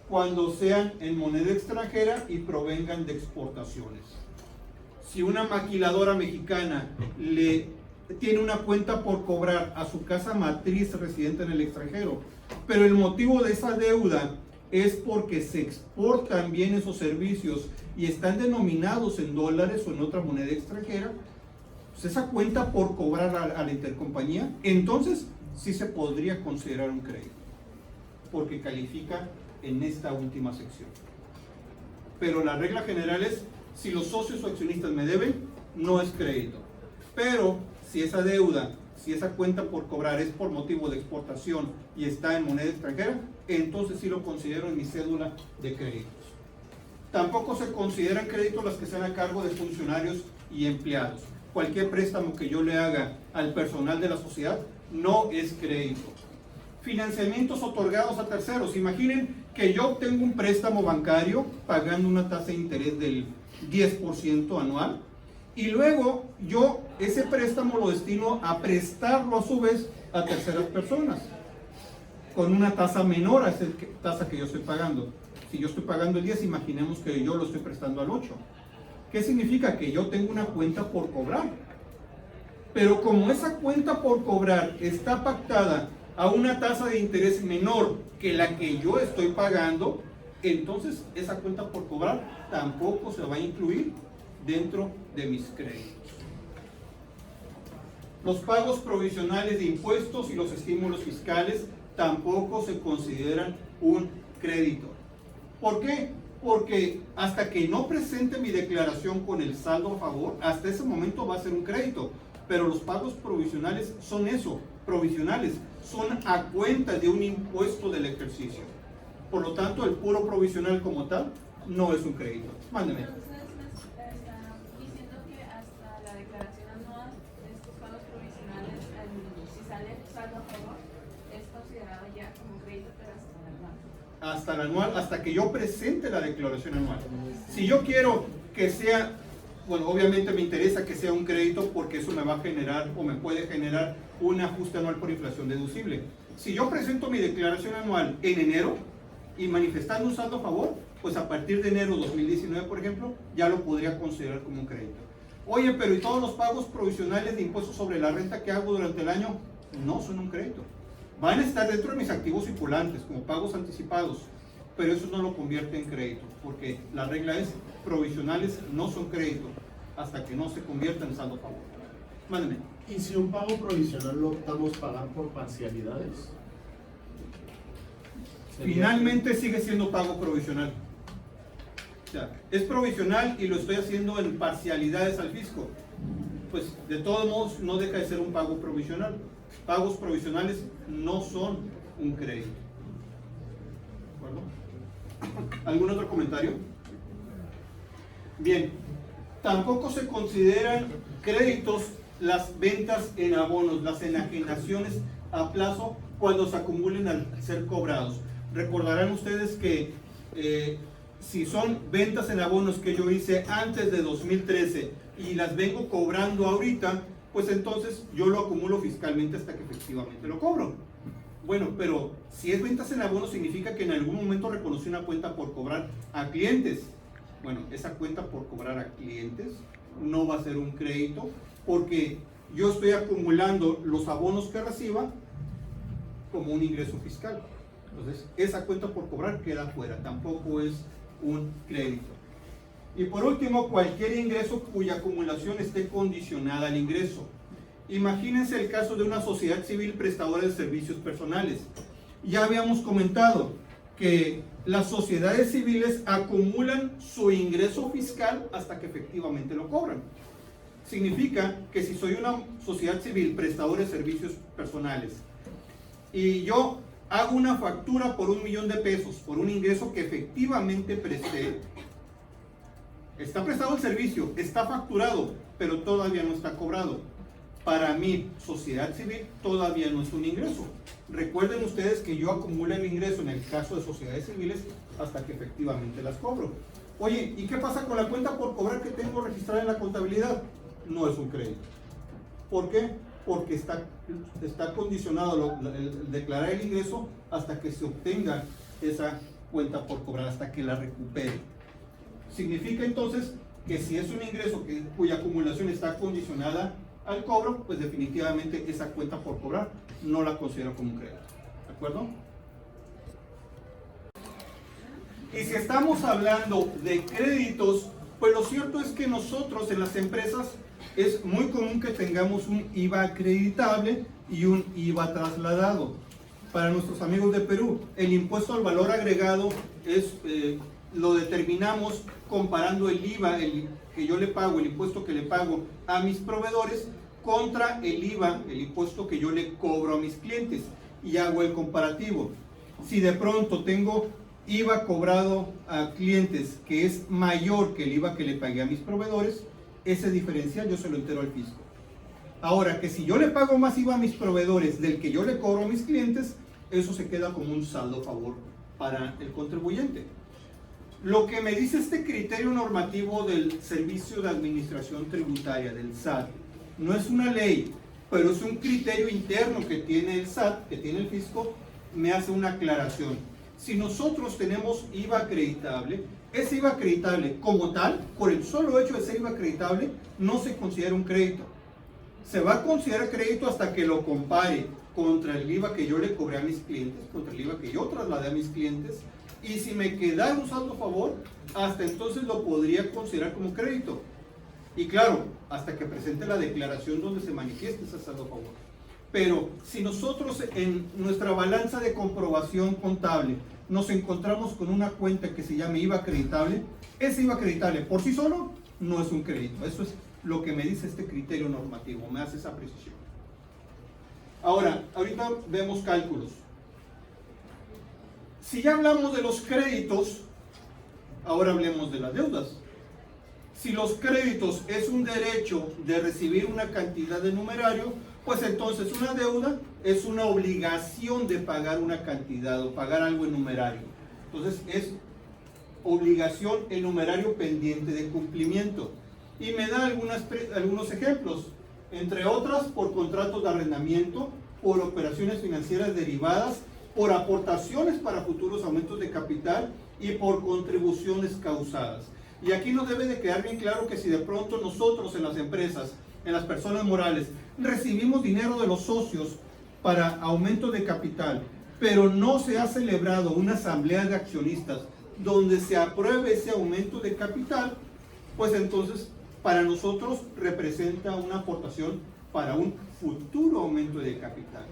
cuando sean en moneda extranjera y provengan de exportaciones. Si una maquiladora mexicana tiene una cuenta por cobrar a su casa matriz residente en el extranjero, pero el motivo de esa deuda es porque se exportan bienes o servicios y están denominados en dólares o en otra moneda extranjera, pues esa cuenta por cobrar a la intercompañía, entonces sí se podría considerar un crédito, porque califica en esta última sección. Pero la regla general es, si los socios o accionistas me deben, no es crédito. Pero si esa deuda, si esa cuenta por cobrar es por motivo de exportación y está en moneda extranjera, entonces sí lo considero en mi cédula de créditos. Tampoco se consideran créditos las que sean a cargo de funcionarios y empleados. Cualquier préstamo que yo le haga al personal de la sociedad no es crédito. Financiamientos otorgados a terceros. Imaginen que yo obtengo un préstamo bancario pagando una tasa de interés del 10% anual y luego yo ese préstamo lo destino a prestarlo a su vez a terceras personas con una tasa menor a esa tasa que yo estoy pagando. Si yo estoy pagando el 10, imaginemos que yo lo estoy prestando al 8. ¿Qué significa? Que yo tengo una cuenta por cobrar. Pero como esa cuenta por cobrar está pactada a una tasa de interés menor que la que yo estoy pagando, entonces esa cuenta por cobrar tampoco se va a incluir dentro de mis créditos. Los pagos provisionales de impuestos y los estímulos fiscales tampoco se consideran un crédito. ¿Por qué? Porque hasta que no presente mi declaración con el saldo a favor, hasta ese momento va a ser un crédito. Pero los pagos provisionales son eso, provisionales, son a cuenta de un impuesto del ejercicio. Por lo tanto, el puro provisional como tal no es un crédito. Mándeme. Entonces, está diciendo que hasta la declaración anual de estos pagos provisionales, si sale saldo a favor, es considerado ya como crédito, pero hasta el anual. Hasta el anual, hasta que yo presente la declaración anual. Si yo quiero que sea, bueno, obviamente me interesa que sea un crédito porque eso me va a generar o me puede generar un ajuste anual por inflación deducible. Si yo presento mi declaración anual en enero y manifestando un saldo a favor, pues a partir de enero 2019, por ejemplo, ya lo podría considerar como un crédito. Oye, pero ¿y todos los pagos provisionales de impuestos sobre la renta que hago durante el año? No son un crédito. Van a estar dentro de mis activos circulantes, como pagos anticipados, pero eso no lo convierte en crédito, porque la regla es, provisionales no son crédito, hasta que no se convierta en saldo a favor. Mándeme. ¿Y si un pago provisional lo optamos pagar por parcialidades? Finalmente sigue siendo pago provisional. O sea, es provisional y lo estoy haciendo en parcialidades al fisco. Pues de todos modos no deja de ser un pago provisional. Pagos provisionales no son un crédito. ¿De acuerdo? ¿Algún otro comentario? Bien, tampoco se consideran créditos las ventas en abonos, las enajenaciones a plazo cuando se acumulen al ser cobrados. Recordarán ustedes que si son ventas en abonos que yo hice antes de 2013 y las vengo cobrando ahorita, pues entonces yo lo acumulo fiscalmente hasta que efectivamente lo cobro. Bueno, pero si es ventas en abonos significa que en algún momento reconocí una cuenta por cobrar a clientes. Bueno, esa cuenta por cobrar a clientes no va a ser un crédito porque yo estoy acumulando los abonos que reciba como un ingreso fiscal. Entonces, esa cuenta por cobrar queda fuera, tampoco es un crédito. Y por último, cualquier ingreso cuya acumulación esté condicionada al ingreso. Imagínense el caso de una sociedad civil prestadora de servicios personales. Ya habíamos comentado que las sociedades civiles acumulan su ingreso fiscal hasta que efectivamente lo cobran. Significa que si soy una sociedad civil prestadora de servicios personales y yo hago una factura por $1,000,000 de pesos por un ingreso que efectivamente presté, está prestado el servicio, está facturado, pero todavía no está cobrado. Para mí, sociedad civil todavía no es un ingreso. Recuerden ustedes que yo acumulo el ingreso en el caso de sociedades civiles hasta que efectivamente las cobro. Oye, ¿y qué pasa con la cuenta por cobrar que tengo registrada en la contabilidad? No es un crédito. ¿Por qué? porque está condicionado el declarar el ingreso hasta que se obtenga esa cuenta por cobrar, hasta que la recupere. Significa entonces que si es un ingreso cuya acumulación está condicionada al cobro, pues definitivamente esa cuenta por cobrar no la considero como un crédito. ¿De acuerdo? Y si estamos hablando de créditos, pues lo cierto es que nosotros en las empresas es muy común que tengamos un IVA acreditable y un IVA trasladado. Para nuestros amigos de Perú, el impuesto al valor agregado lo determinamos comparando el IVA que yo le pago, el impuesto que le pago a mis proveedores contra el IVA, el impuesto que yo le cobro a mis clientes, y hago el comparativo. Si de pronto tengo IVA cobrado a clientes que es mayor que el IVA que le pagué a mis proveedores, ese diferencial yo se lo entero al fisco. Ahora, que si yo le pago más IVA a mis proveedores del que yo le cobro a mis clientes, eso se queda como un saldo a favor para el contribuyente. Lo que me dice este criterio normativo del Servicio de Administración Tributaria, del SAT, no es una ley, pero es un criterio interno que tiene el SAT, que tiene el fisco, me hace una aclaración. Si nosotros tenemos IVA acreditable, ese IVA acreditable como tal, por el solo hecho de ser IVA acreditable, no se considera un crédito. Se va a considerar crédito hasta que lo compare contra el IVA que yo le cobré a mis clientes, contra el IVA que yo trasladé a mis clientes, y si me quedara un saldo a favor, hasta entonces lo podría considerar como crédito. Y claro, hasta que presente la declaración donde se manifieste ese saldo a favor. Pero si nosotros en nuestra balanza de comprobación contable nos encontramos con una cuenta que se llama IVA acreditable, ese IVA acreditable por sí solo no es un crédito. Eso es lo que me dice este criterio normativo, me hace esa precisión. Ahora, ahorita vemos cálculos. Si ya hablamos de los créditos, ahora hablemos de las deudas. Si los créditos es un derecho de recibir una cantidad de numerario, pues entonces una deuda es una obligación de pagar una cantidad o pagar algo en numerario. Entonces es obligación en numerario pendiente de cumplimiento. Y me da algunos ejemplos, entre otras por contratos de arrendamiento, por operaciones financieras derivadas, por aportaciones para futuros aumentos de capital y por contribuciones causadas. Y aquí nos debe de quedar bien claro que si de pronto nosotros en las empresas, en las personas morales, recibimos dinero de los socios para aumento de capital, pero no se ha celebrado una asamblea de accionistas donde se apruebe ese aumento de capital, pues entonces para nosotros representa una aportación para un futuro aumento de capital.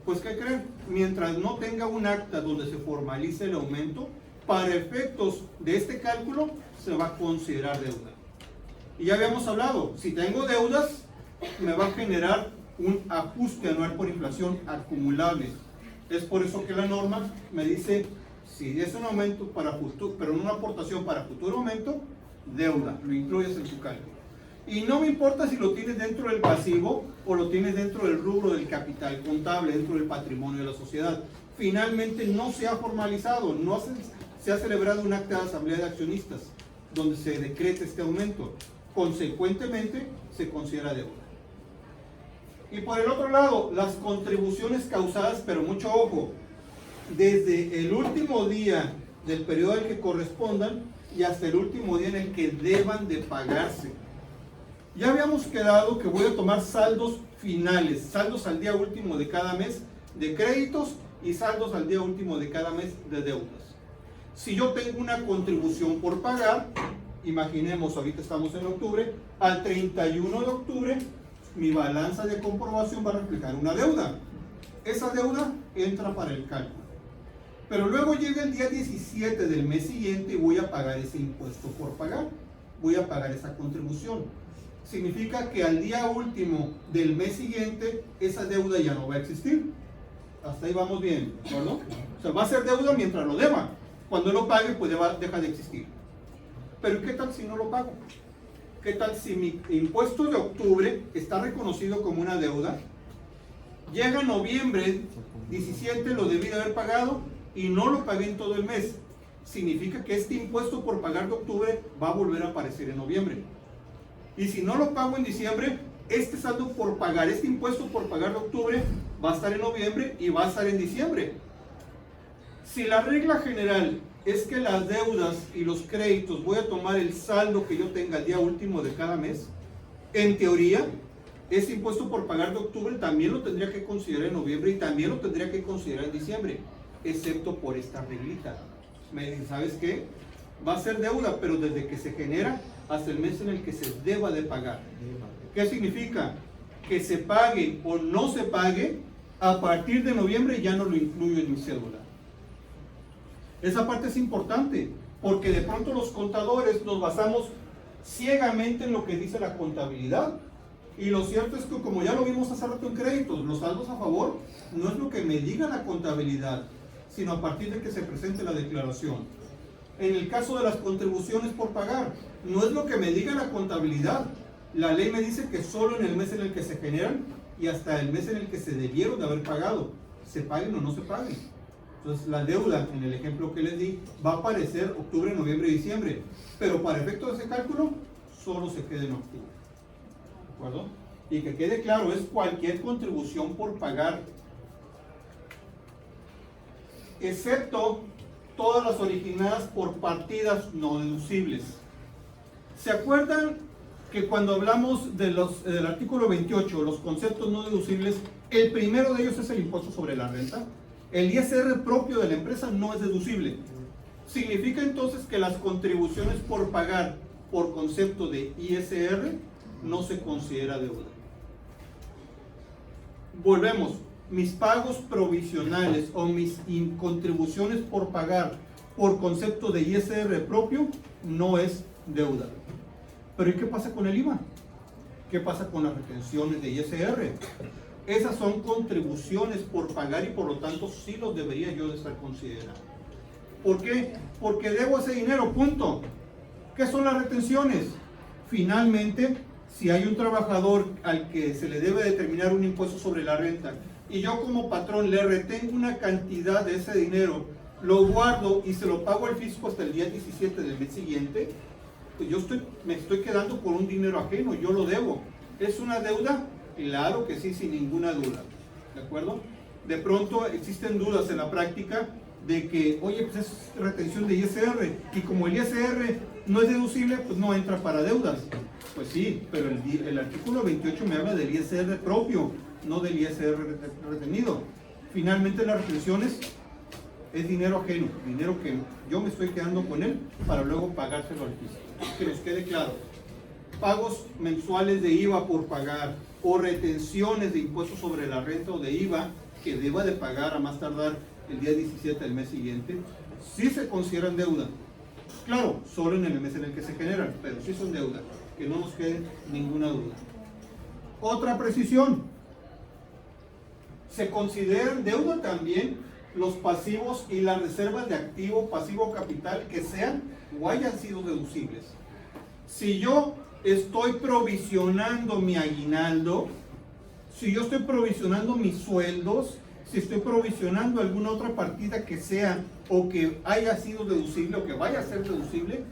Pues ¿qué creen? Mientras no tenga un acta donde se formalice el aumento, para efectos de este cálculo se va a considerar deuda. Y ya habíamos hablado, si tengo deudas, me va a generar un ajuste anual por inflación acumulable. Es por eso que la norma me dice, si es un aumento para futuro, pero no una aportación para futuro aumento, deuda, lo incluyes en tu cálculo. Y no me importa si lo tienes dentro del pasivo o lo tienes dentro del rubro del capital contable, dentro del patrimonio de la sociedad. Finalmente no se ha formalizado, no se ha celebrado un acta de asamblea de accionistas donde se decrete este aumento. Consecuentemente, se considera deuda. Y por el otro lado, las contribuciones causadas, pero mucho ojo, desde el último día del periodo al que correspondan y hasta el último día en el que deban de pagarse. Ya habíamos quedado que voy a tomar saldos finales, saldos al día último de cada mes de créditos y saldos al día último de cada mes de deudas. Si yo tengo una contribución por pagar, imaginemos, ahorita estamos en octubre, al 31 de octubre, mi balanza de comprobación va a reflejar una deuda. Esa deuda entra para el cálculo. Pero luego llega el día 17 del mes siguiente y voy a pagar ese impuesto por pagar. Voy a pagar esa contribución. Significa que al día último del mes siguiente, esa deuda ya no va a existir. Hasta ahí vamos bien, ¿no? O sea, va a ser deuda mientras lo deba. Cuando lo pague, pues deja de existir. Pero ¿qué tal si no lo pago? ¿Qué tal si mi impuesto de octubre está reconocido como una deuda? Llega noviembre 17, lo debí de haber pagado y no lo pagué en todo el mes. Significa que este impuesto por pagar de octubre va a volver a aparecer en noviembre. Y si no lo pago en diciembre, este saldo por pagar, este impuesto por pagar de octubre va a estar en noviembre y va a estar en diciembre. Si la regla general es que las deudas y los créditos voy a tomar el saldo que yo tenga el día último de cada mes, en teoría, ese impuesto por pagar de octubre también lo tendría que considerar en noviembre y también lo tendría que considerar en diciembre, excepto por esta reglita. Me dicen, ¿sabes qué? Va a ser deuda, pero desde que se genera hasta el mes en el que se deba de pagar. ¿Qué significa? Que se pague o no se pague, a partir de noviembre ya no lo incluyo en mi cédula. Esa parte es importante, porque de pronto los contadores nos basamos ciegamente en lo que dice la contabilidad. Y lo cierto es que, como ya lo vimos hace rato en créditos, los saldos a favor no es lo que me diga la contabilidad, sino a partir de que se presente la declaración. En el caso de las contribuciones por pagar, no es lo que me diga la contabilidad. La ley me dice que solo en el mes en el que se generan y hasta el mes en el que se debieron de haber pagado, se paguen o no se paguen. Entonces la deuda, en el ejemplo que les di, va a aparecer octubre, noviembre y diciembre, pero para efecto de ese cálculo, solo se queda en octubre. ¿De acuerdo? Y que quede claro, es cualquier contribución por pagar, excepto todas las originadas por partidas no deducibles. ¿Se acuerdan que cuando hablamos de del artículo 28, los conceptos no deducibles, el primero de ellos es el impuesto sobre la renta? El ISR propio de la empresa no es deducible. Significa entonces que las contribuciones por pagar por concepto de ISR no se considera deuda. Volvemos, mis pagos provisionales o mis contribuciones por pagar por concepto de ISR propio no es deuda. Pero ¿y qué pasa con el IVA? ¿Qué pasa con las retenciones de ISR? Esas son contribuciones por pagar y por lo tanto sí los debería yo de estar considerando. ¿Por qué? Porque debo ese dinero, punto. ¿Qué son las retenciones? Finalmente, si hay un trabajador al que se le debe determinar un impuesto sobre la renta y yo como patrón le retengo una cantidad de ese dinero, lo guardo y se lo pago al fisco hasta el día 17 del mes siguiente, pues yo me estoy quedando con un dinero ajeno, yo lo debo. ¿Es una deuda? Claro que sí, sin ninguna duda. ¿De acuerdo? De pronto existen dudas en la práctica de que, oye, pues es retención de ISR y como el ISR no es deducible, pues no entra para deudas. Pues sí, pero el artículo 28 me habla del ISR propio, no del ISR retenido. Finalmente las retenciones es dinero ajeno, dinero que yo me estoy quedando con él para luego pagárselo al fisco. Que nos quede claro. Pagos mensuales de IVA por pagar o retenciones de impuestos sobre la renta o de IVA que deba de pagar a más tardar el día 17 del mes siguiente, sí se consideran deuda. Claro, solo en el mes en el que se generan, pero sí son deuda, que no nos quede ninguna duda. Otra precisión, se consideran deuda también los pasivos y las reservas de activo, pasivo, capital que sean o hayan sido deducibles. Si yo estoy provisionando mi aguinaldo, si yo estoy provisionando mis sueldos, si estoy provisionando alguna otra partida que sea o que haya sido deducible o que vaya a ser deducible,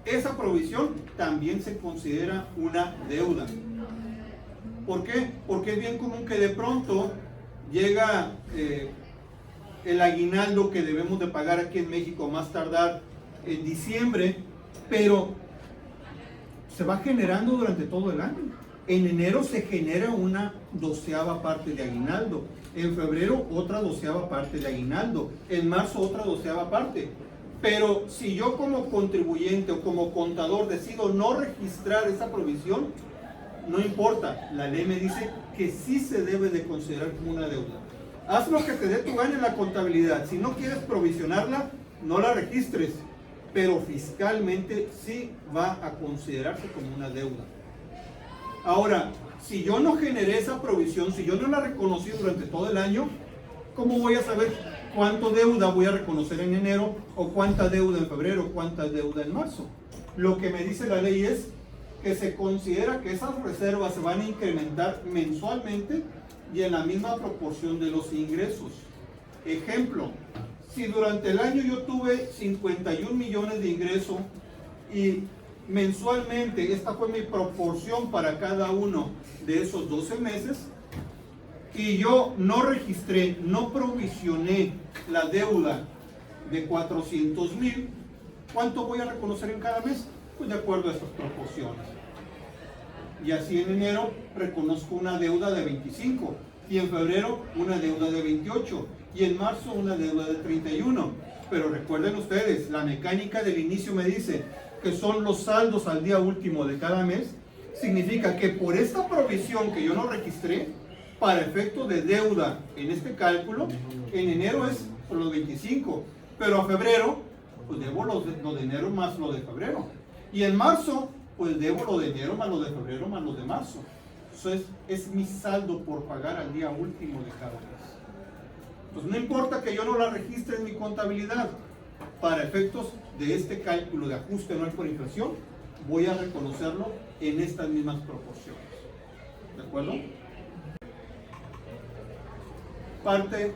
esa provisión también se considera una deuda. ¿Por qué? Porque es bien común que de pronto llega el aguinaldo que debemos de pagar aquí en México más tardar en diciembre, pero se va generando durante todo el año. En enero se genera una 12ª parte de aguinaldo, en febrero otra 12ª parte de aguinaldo, en marzo otra 12ª parte. Pero si yo como contribuyente o como contador decido no registrar esa provisión, no importa, la ley me dice que sí se debe de considerar como una deuda. Haz lo que te dé tu gana en la contabilidad. Si no quieres provisionarla, no la registres, pero fiscalmente sí va a considerarse como una deuda. Ahora, si yo no generé esa provisión, si yo no la reconocí durante todo el año, ¿cómo voy a saber cuánto deuda voy a reconocer en enero o cuánta deuda en febrero, cuánta deuda en marzo? Lo que me dice la ley es que se considera que esas reservas se van a incrementar mensualmente y en la misma proporción de los ingresos. Ejemplo, si durante el año yo tuve 51 millones de ingreso y mensualmente, esta fue mi proporción para cada uno de esos 12 meses, y yo no registré, no provisioné la deuda de 400,000, ¿cuánto voy a reconocer en cada mes? Pues de acuerdo a estas proporciones. Y así en enero reconozco una deuda de 25, y en febrero una deuda de 28, y en marzo una deuda de 31. Pero recuerden ustedes, la mecánica del inicio me dice que son los saldos al día último de cada mes. Significa que por esta provisión que yo no registré, para efecto de deuda en este cálculo, en enero es por los 25, pero a febrero, pues debo lo de enero más lo de febrero. Y en marzo, pues debo lo de enero más lo de febrero más lo de marzo. Entonces, es mi saldo por pagar al día último de cada mes. Entonces, no importa que yo no la registre en mi contabilidad, para efectos de este cálculo de ajuste anual por inflación, voy a reconocerlo en estas mismas proporciones. ¿De acuerdo?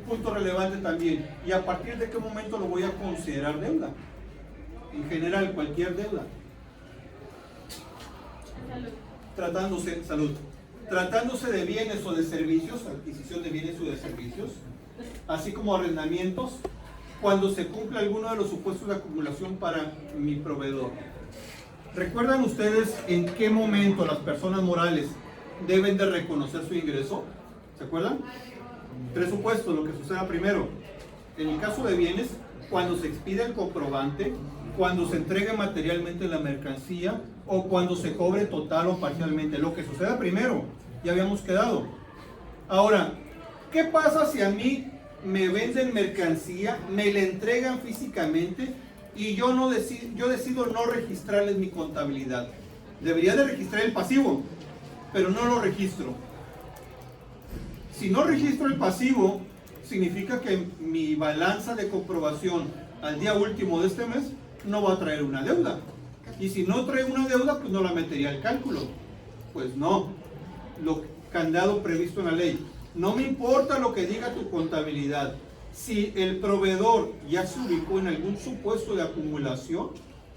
Punto relevante también, ¿y a partir de qué momento lo voy a considerar deuda? En general, cualquier deuda. Tratándose de bienes o de servicios, adquisición de bienes o de servicios, así como arrendamientos, cuando se cumple alguno de los supuestos de acumulación para mi proveedor. ¿Recuerdan ustedes en qué momento las personas morales deben de reconocer su ingreso? ¿Se acuerdan? Tres supuestos, lo que suceda primero. En el caso de bienes, cuando se expide el comprobante, cuando se entregue materialmente la mercancía o cuando se cobre total o parcialmente. Lo que suceda primero, ya habíamos quedado. Ahora, ¿qué pasa si a mí me venden mercancía, me la entregan físicamente y yo decido no registrarles mi contabilidad? Debería de registrar el pasivo, pero no lo registro. Si no registro el pasivo, significa que mi balanza de comprobación al día último de este mes no va a traer una deuda. Y si no trae una deuda, pues no la metería al cálculo. Pues no. Lo candado previsto en la ley. No me importa lo que diga tu contabilidad. Si el proveedor ya se ubicó en algún supuesto de acumulación,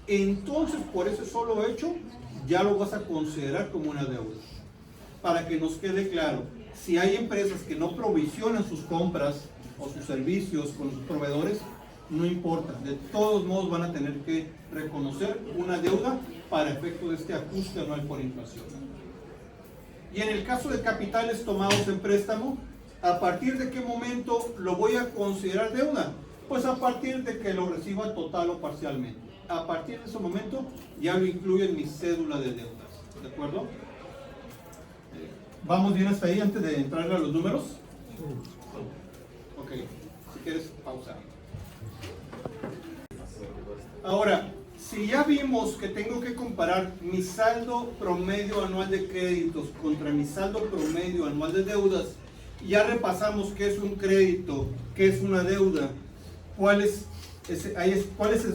entonces por ese solo hecho ya lo vas a considerar como una deuda. Para que nos quede claro, si hay empresas que no provisionan sus compras o sus servicios con sus proveedores, no importa, de todos modos van a tener que reconocer una deuda para efecto de este ajuste anual por inflación. Y en el caso de capitales tomados en préstamo, ¿a partir de qué momento lo voy a considerar deuda? Pues a partir de que lo reciba total o parcialmente. A partir de ese momento ya lo incluyo en mi cédula de deudas. ¿De acuerdo? ¿Vamos bien hasta ahí antes de entrar a los números? Ok, si quieres pausar. Ahora, si ya vimos que tengo que comparar mi saldo promedio anual de créditos contra mi saldo promedio anual de deudas, ya repasamos qué es un crédito, qué es una deuda, cuáles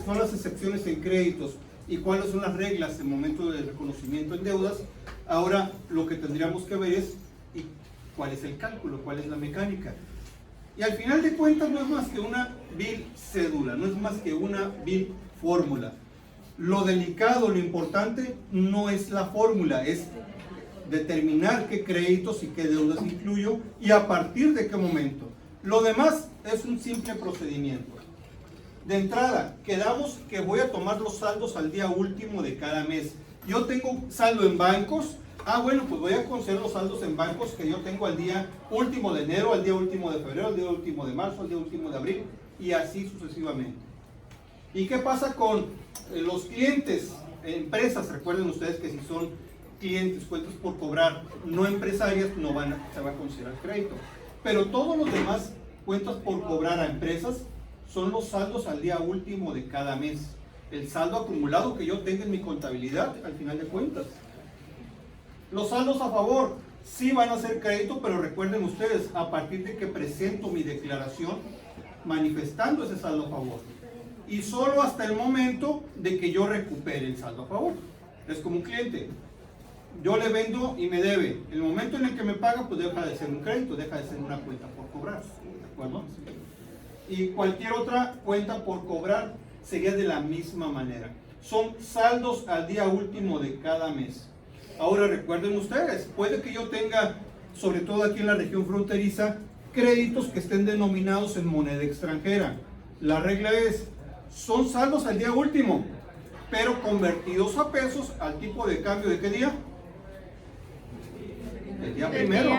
son las excepciones en créditos y cuáles son las reglas en momento de reconocimiento en deudas. Ahora lo que tendríamos que ver es cuál es el cálculo, cuál es la mecánica. Y al final de cuentas no es más que una vil cédula, no es más que una vil fórmula. Lo delicado, lo importante no es la fórmula, es determinar qué créditos y qué deudas incluyo y a partir de qué momento. Lo demás es un simple procedimiento. De entrada, quedamos que voy a tomar los saldos al día último de cada mes. Yo tengo saldo en bancos. Bueno, pues voy a considerar los saldos en bancos que yo tengo al día último de enero, al día último de febrero, al día último de marzo, al día último de abril y así sucesivamente. ¿Y qué pasa con los clientes, empresas? Recuerden ustedes que si son clientes, cuentas por cobrar, no empresarias, se va a considerar crédito. Pero todos los demás cuentas por cobrar a empresas son los saldos al día último de cada mes. El saldo acumulado que yo tenga en mi contabilidad al final de cuentas. Los saldos a favor sí van a ser crédito, pero recuerden ustedes, a partir de que presento mi declaración manifestando ese saldo a favor. Y solo hasta el momento de que yo recupere el saldo a favor. Es como un cliente. Yo le vendo y me debe. El momento en el que me paga, pues deja de ser un crédito, deja de ser una cuenta por cobrar. ¿De acuerdo? Y cualquier otra cuenta por cobrar sería de la misma manera. son saldos al día último de cada mes. Ahora recuerden ustedes, puede que yo tenga, sobre todo aquí en la región fronteriza, créditos que estén denominados en moneda extranjera. La regla es, son saldos al día último, pero convertidos a pesos al tipo de cambio ¿de qué día? El día primero.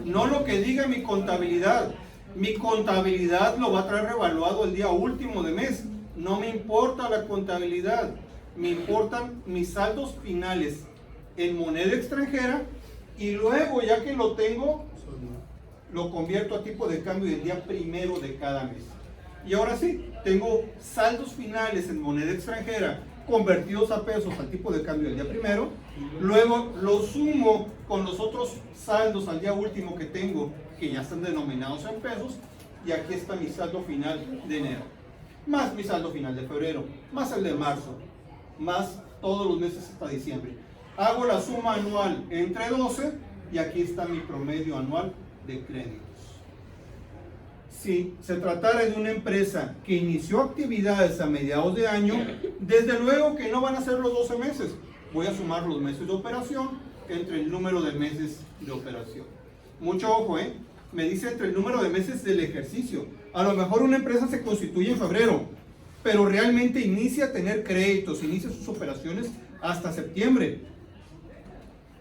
No lo que diga mi contabilidad. Mi contabilidad lo va a traer revaluado el día último de mes. No me importa la contabilidad. Me importan mis saldos finales en moneda extranjera y luego ya que lo tengo, lo convierto a tipo de cambio del día primero de cada mes. Y ahora sí, tengo saldos finales en moneda extranjera convertidos a pesos al tipo de cambio del día primero, luego lo sumo con los otros saldos al día último que tengo, que ya están denominados en pesos, y aquí está mi saldo final de enero, más mi saldo final de febrero, más el de marzo, más todos los meses hasta diciembre. Hago la suma anual entre 12 y aquí está mi promedio anual de créditos. Si se tratara de una empresa que inició actividades a mediados de año, desde luego que no van a ser los 12 meses. Voy a sumar los meses de operación entre el número de meses de operación. Mucho ojo, me dice entre el número de meses del ejercicio. A lo mejor una empresa se constituye en febrero, pero realmente inicia a tener créditos, inicia sus operaciones hasta septiembre.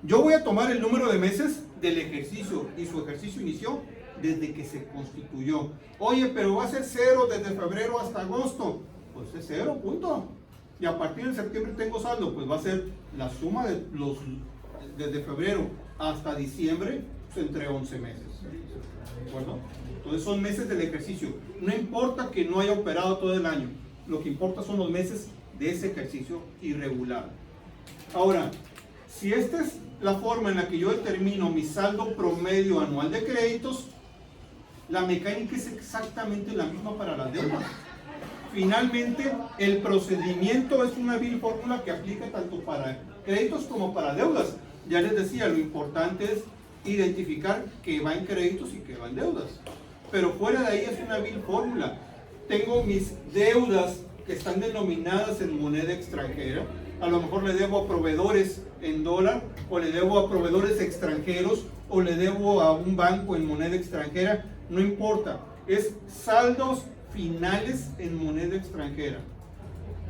Yo voy a tomar el número de meses del ejercicio y su ejercicio inició desde que se constituyó. Oye, pero va a ser 0 desde febrero hasta agosto. Pues es 0, punto. Y a partir de septiembre tengo saldo, pues va a ser la suma de los desde febrero hasta diciembre, pues entre 11 meses. ¿De acuerdo? Entonces son meses del ejercicio. No importa que no haya operado todo el año, lo que importa son los meses de ese ejercicio irregular. Ahora, si esta es la forma en la que yo determino mi saldo promedio anual de créditos, la mecánica es exactamente la misma para las deudas. Finalmente, el procedimiento es una vil fórmula que aplica tanto para créditos como para deudas. Ya les decía, lo importante es identificar que va en créditos y que va en deudas. Pero fuera de ahí es una vil fórmula. Tengo mis deudas que están denominadas en moneda extranjera. A lo mejor le debo a proveedores en dólar, o le debo a proveedores extranjeros, o le debo a un banco en moneda extranjera. No importa, es saldos finales en moneda extranjera.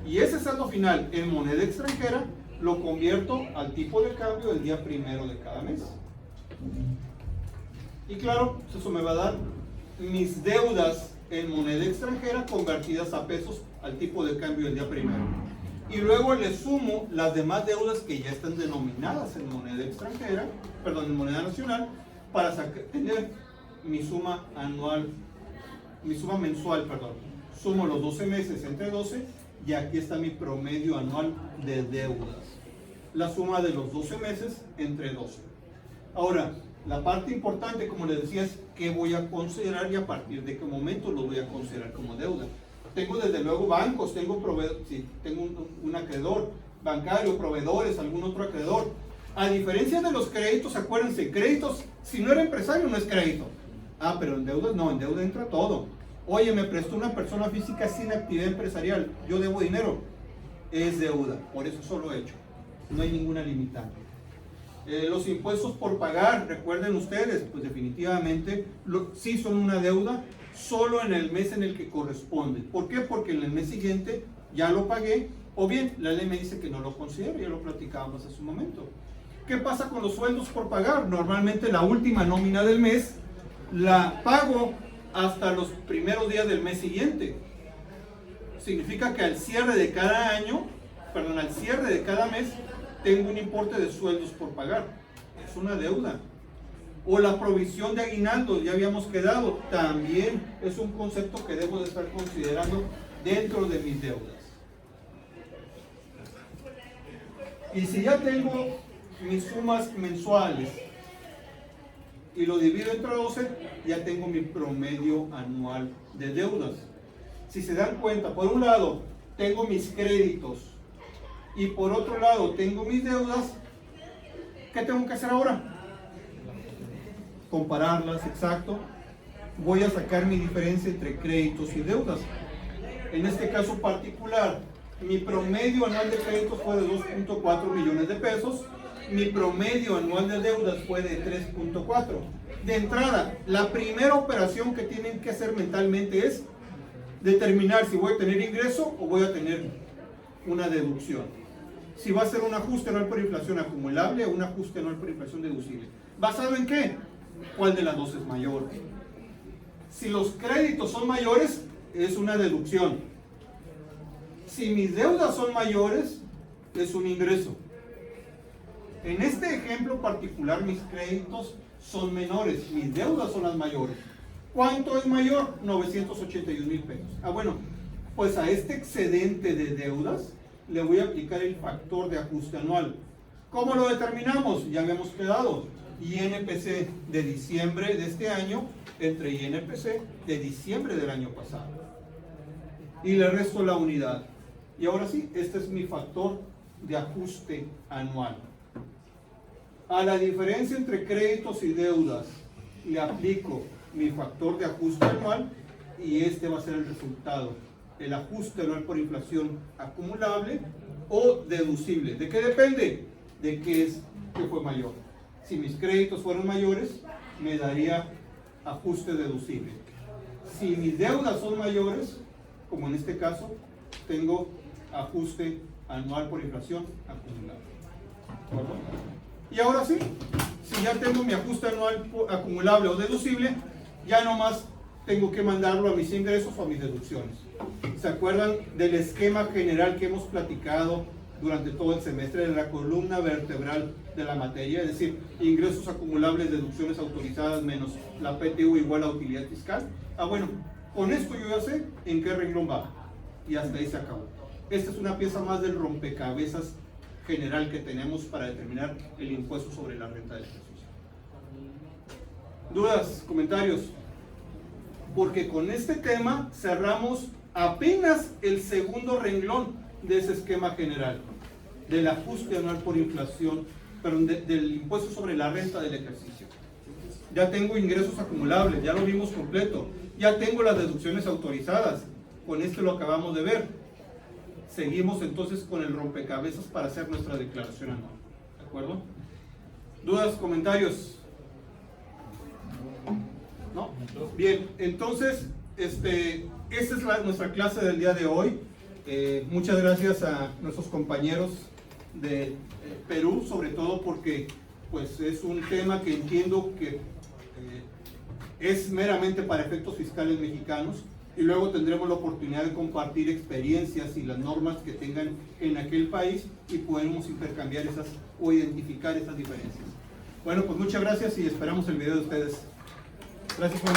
Y ese saldo final en moneda extranjera lo convierto al tipo de cambio del día primero de cada mes. Y claro, eso me va a dar mis deudas en moneda extranjera convertidas a pesos al tipo de cambio del día primero. Y luego le sumo las demás deudas que ya están denominadas en moneda extranjera, perdón, en moneda nacional, para tener mi suma anual, mi suma mensual, perdón. Sumo los 12 meses entre 12 y aquí está mi promedio anual de deudas. La suma de los 12 meses entre 12. Ahora, la parte importante, como les decía, es qué voy a considerar y a partir de qué momento lo voy a considerar como deuda. Tengo desde luego bancos, tengo proveedores, sí, tengo un acreedor bancario, proveedores, algún otro acreedor. A diferencia de los créditos, acuérdense, créditos, si no era empresario no es crédito. Ah, pero en deuda no, en deuda entra todo. Oye, me prestó una persona física sin actividad empresarial, yo debo dinero, es deuda, por eso solo he hecho, no hay ninguna limitante. Los impuestos por pagar, recuerden ustedes, pues definitivamente sí son una deuda, solo en el mes en el que corresponde. ¿Por qué? Porque en el mes siguiente ya lo pagué, o bien la ley me dice que no lo considero, ya lo platicábamos hace un momento. ¿Qué pasa con los sueldos por pagar? Normalmente la última nómina del mes la pago hasta los primeros días del mes siguiente. Significa que al cierre de cada año, perdón, al cierre de cada mes, tengo un importe de sueldos por pagar. Es una deuda. O la provisión de aguinaldo, ya habíamos quedado, también es un concepto que debo de estar considerando dentro de mis deudas. Y si ya tengo mis sumas mensuales y lo divido entre 12, ya tengo mi promedio anual de deudas. Si se dan cuenta, por un lado tengo mis créditos y por otro lado tengo mis deudas, ¿qué tengo que hacer ahora? Compararlas, exacto. Voy a sacar mi diferencia entre créditos y deudas. En este caso particular, Mi promedio anual de créditos fue de 2.4 millones de pesos. Mi promedio anual de deudas fue de 3.4. De entrada, la primera operación que tienen que hacer mentalmente es determinar si voy a tener ingreso o voy a tener una deducción. Si va a ser un ajuste anual por inflación acumulable o un ajuste anual por inflación deducible. ¿Basado en qué? ¿Cuál de las dos es mayor? Si los créditos son mayores, es una deducción. Si mis deudas son mayores, es un ingreso. En este ejemplo particular, mis créditos son menores, mis deudas son las mayores. ¿Cuánto es mayor? 981,000 pesos. Bueno, pues a este excedente de deudas le voy a aplicar el factor de ajuste anual. ¿Cómo lo determinamos? Ya habíamos quedado. INPC de diciembre de este año entre INPC de diciembre del año pasado. Y le resto la unidad. Y ahora sí, este es mi factor de ajuste anual. A la diferencia entre créditos y deudas le aplico mi factor de ajuste anual y este va a ser el resultado. El ajuste anual por inflación acumulable o deducible. ¿De qué depende? De qué fue mayor. Si mis créditos fueron mayores, me daría ajuste deducible. Si mis deudas son mayores, como en este caso, tengo ajuste anual por inflación acumulable. ¿De acuerdo? Y ahora sí, si ya tengo mi ajuste anual acumulable o deducible, ya nomás tengo que mandarlo a mis ingresos o a mis deducciones. ¿Se acuerdan del esquema general que hemos platicado durante todo el semestre de la columna vertebral de la materia? Es decir, ingresos acumulables, deducciones autorizadas menos la PTU igual a utilidad fiscal. Bueno, con esto yo ya sé en qué renglón va. Y hasta ahí se acabó. Esta es una pieza más del rompecabezas general que tenemos para determinar el impuesto sobre la renta del ejercicio. ¿Dudas? ¿Comentarios? Porque con este tema cerramos apenas el segundo renglón de ese esquema general, del ajuste anual por inflación, perdón, del impuesto sobre la renta del ejercicio. Ya tengo ingresos acumulables, ya lo vimos completo, ya tengo las deducciones autorizadas, con esto lo acabamos de ver. Seguimos entonces con el rompecabezas para hacer nuestra declaración anual. ¿De acuerdo? ¿Dudas, comentarios? ¿No? Bien, entonces, esa es nuestra clase del día de hoy. Muchas gracias a nuestros compañeros de Perú, sobre todo porque pues, es un tema que entiendo que es meramente para efectos fiscales mexicanos. Y luego tendremos la oportunidad de compartir experiencias y las normas que tengan en aquel país y podemos intercambiar esas o identificar esas diferencias. Bueno, pues muchas gracias y esperamos el video de ustedes. Gracias por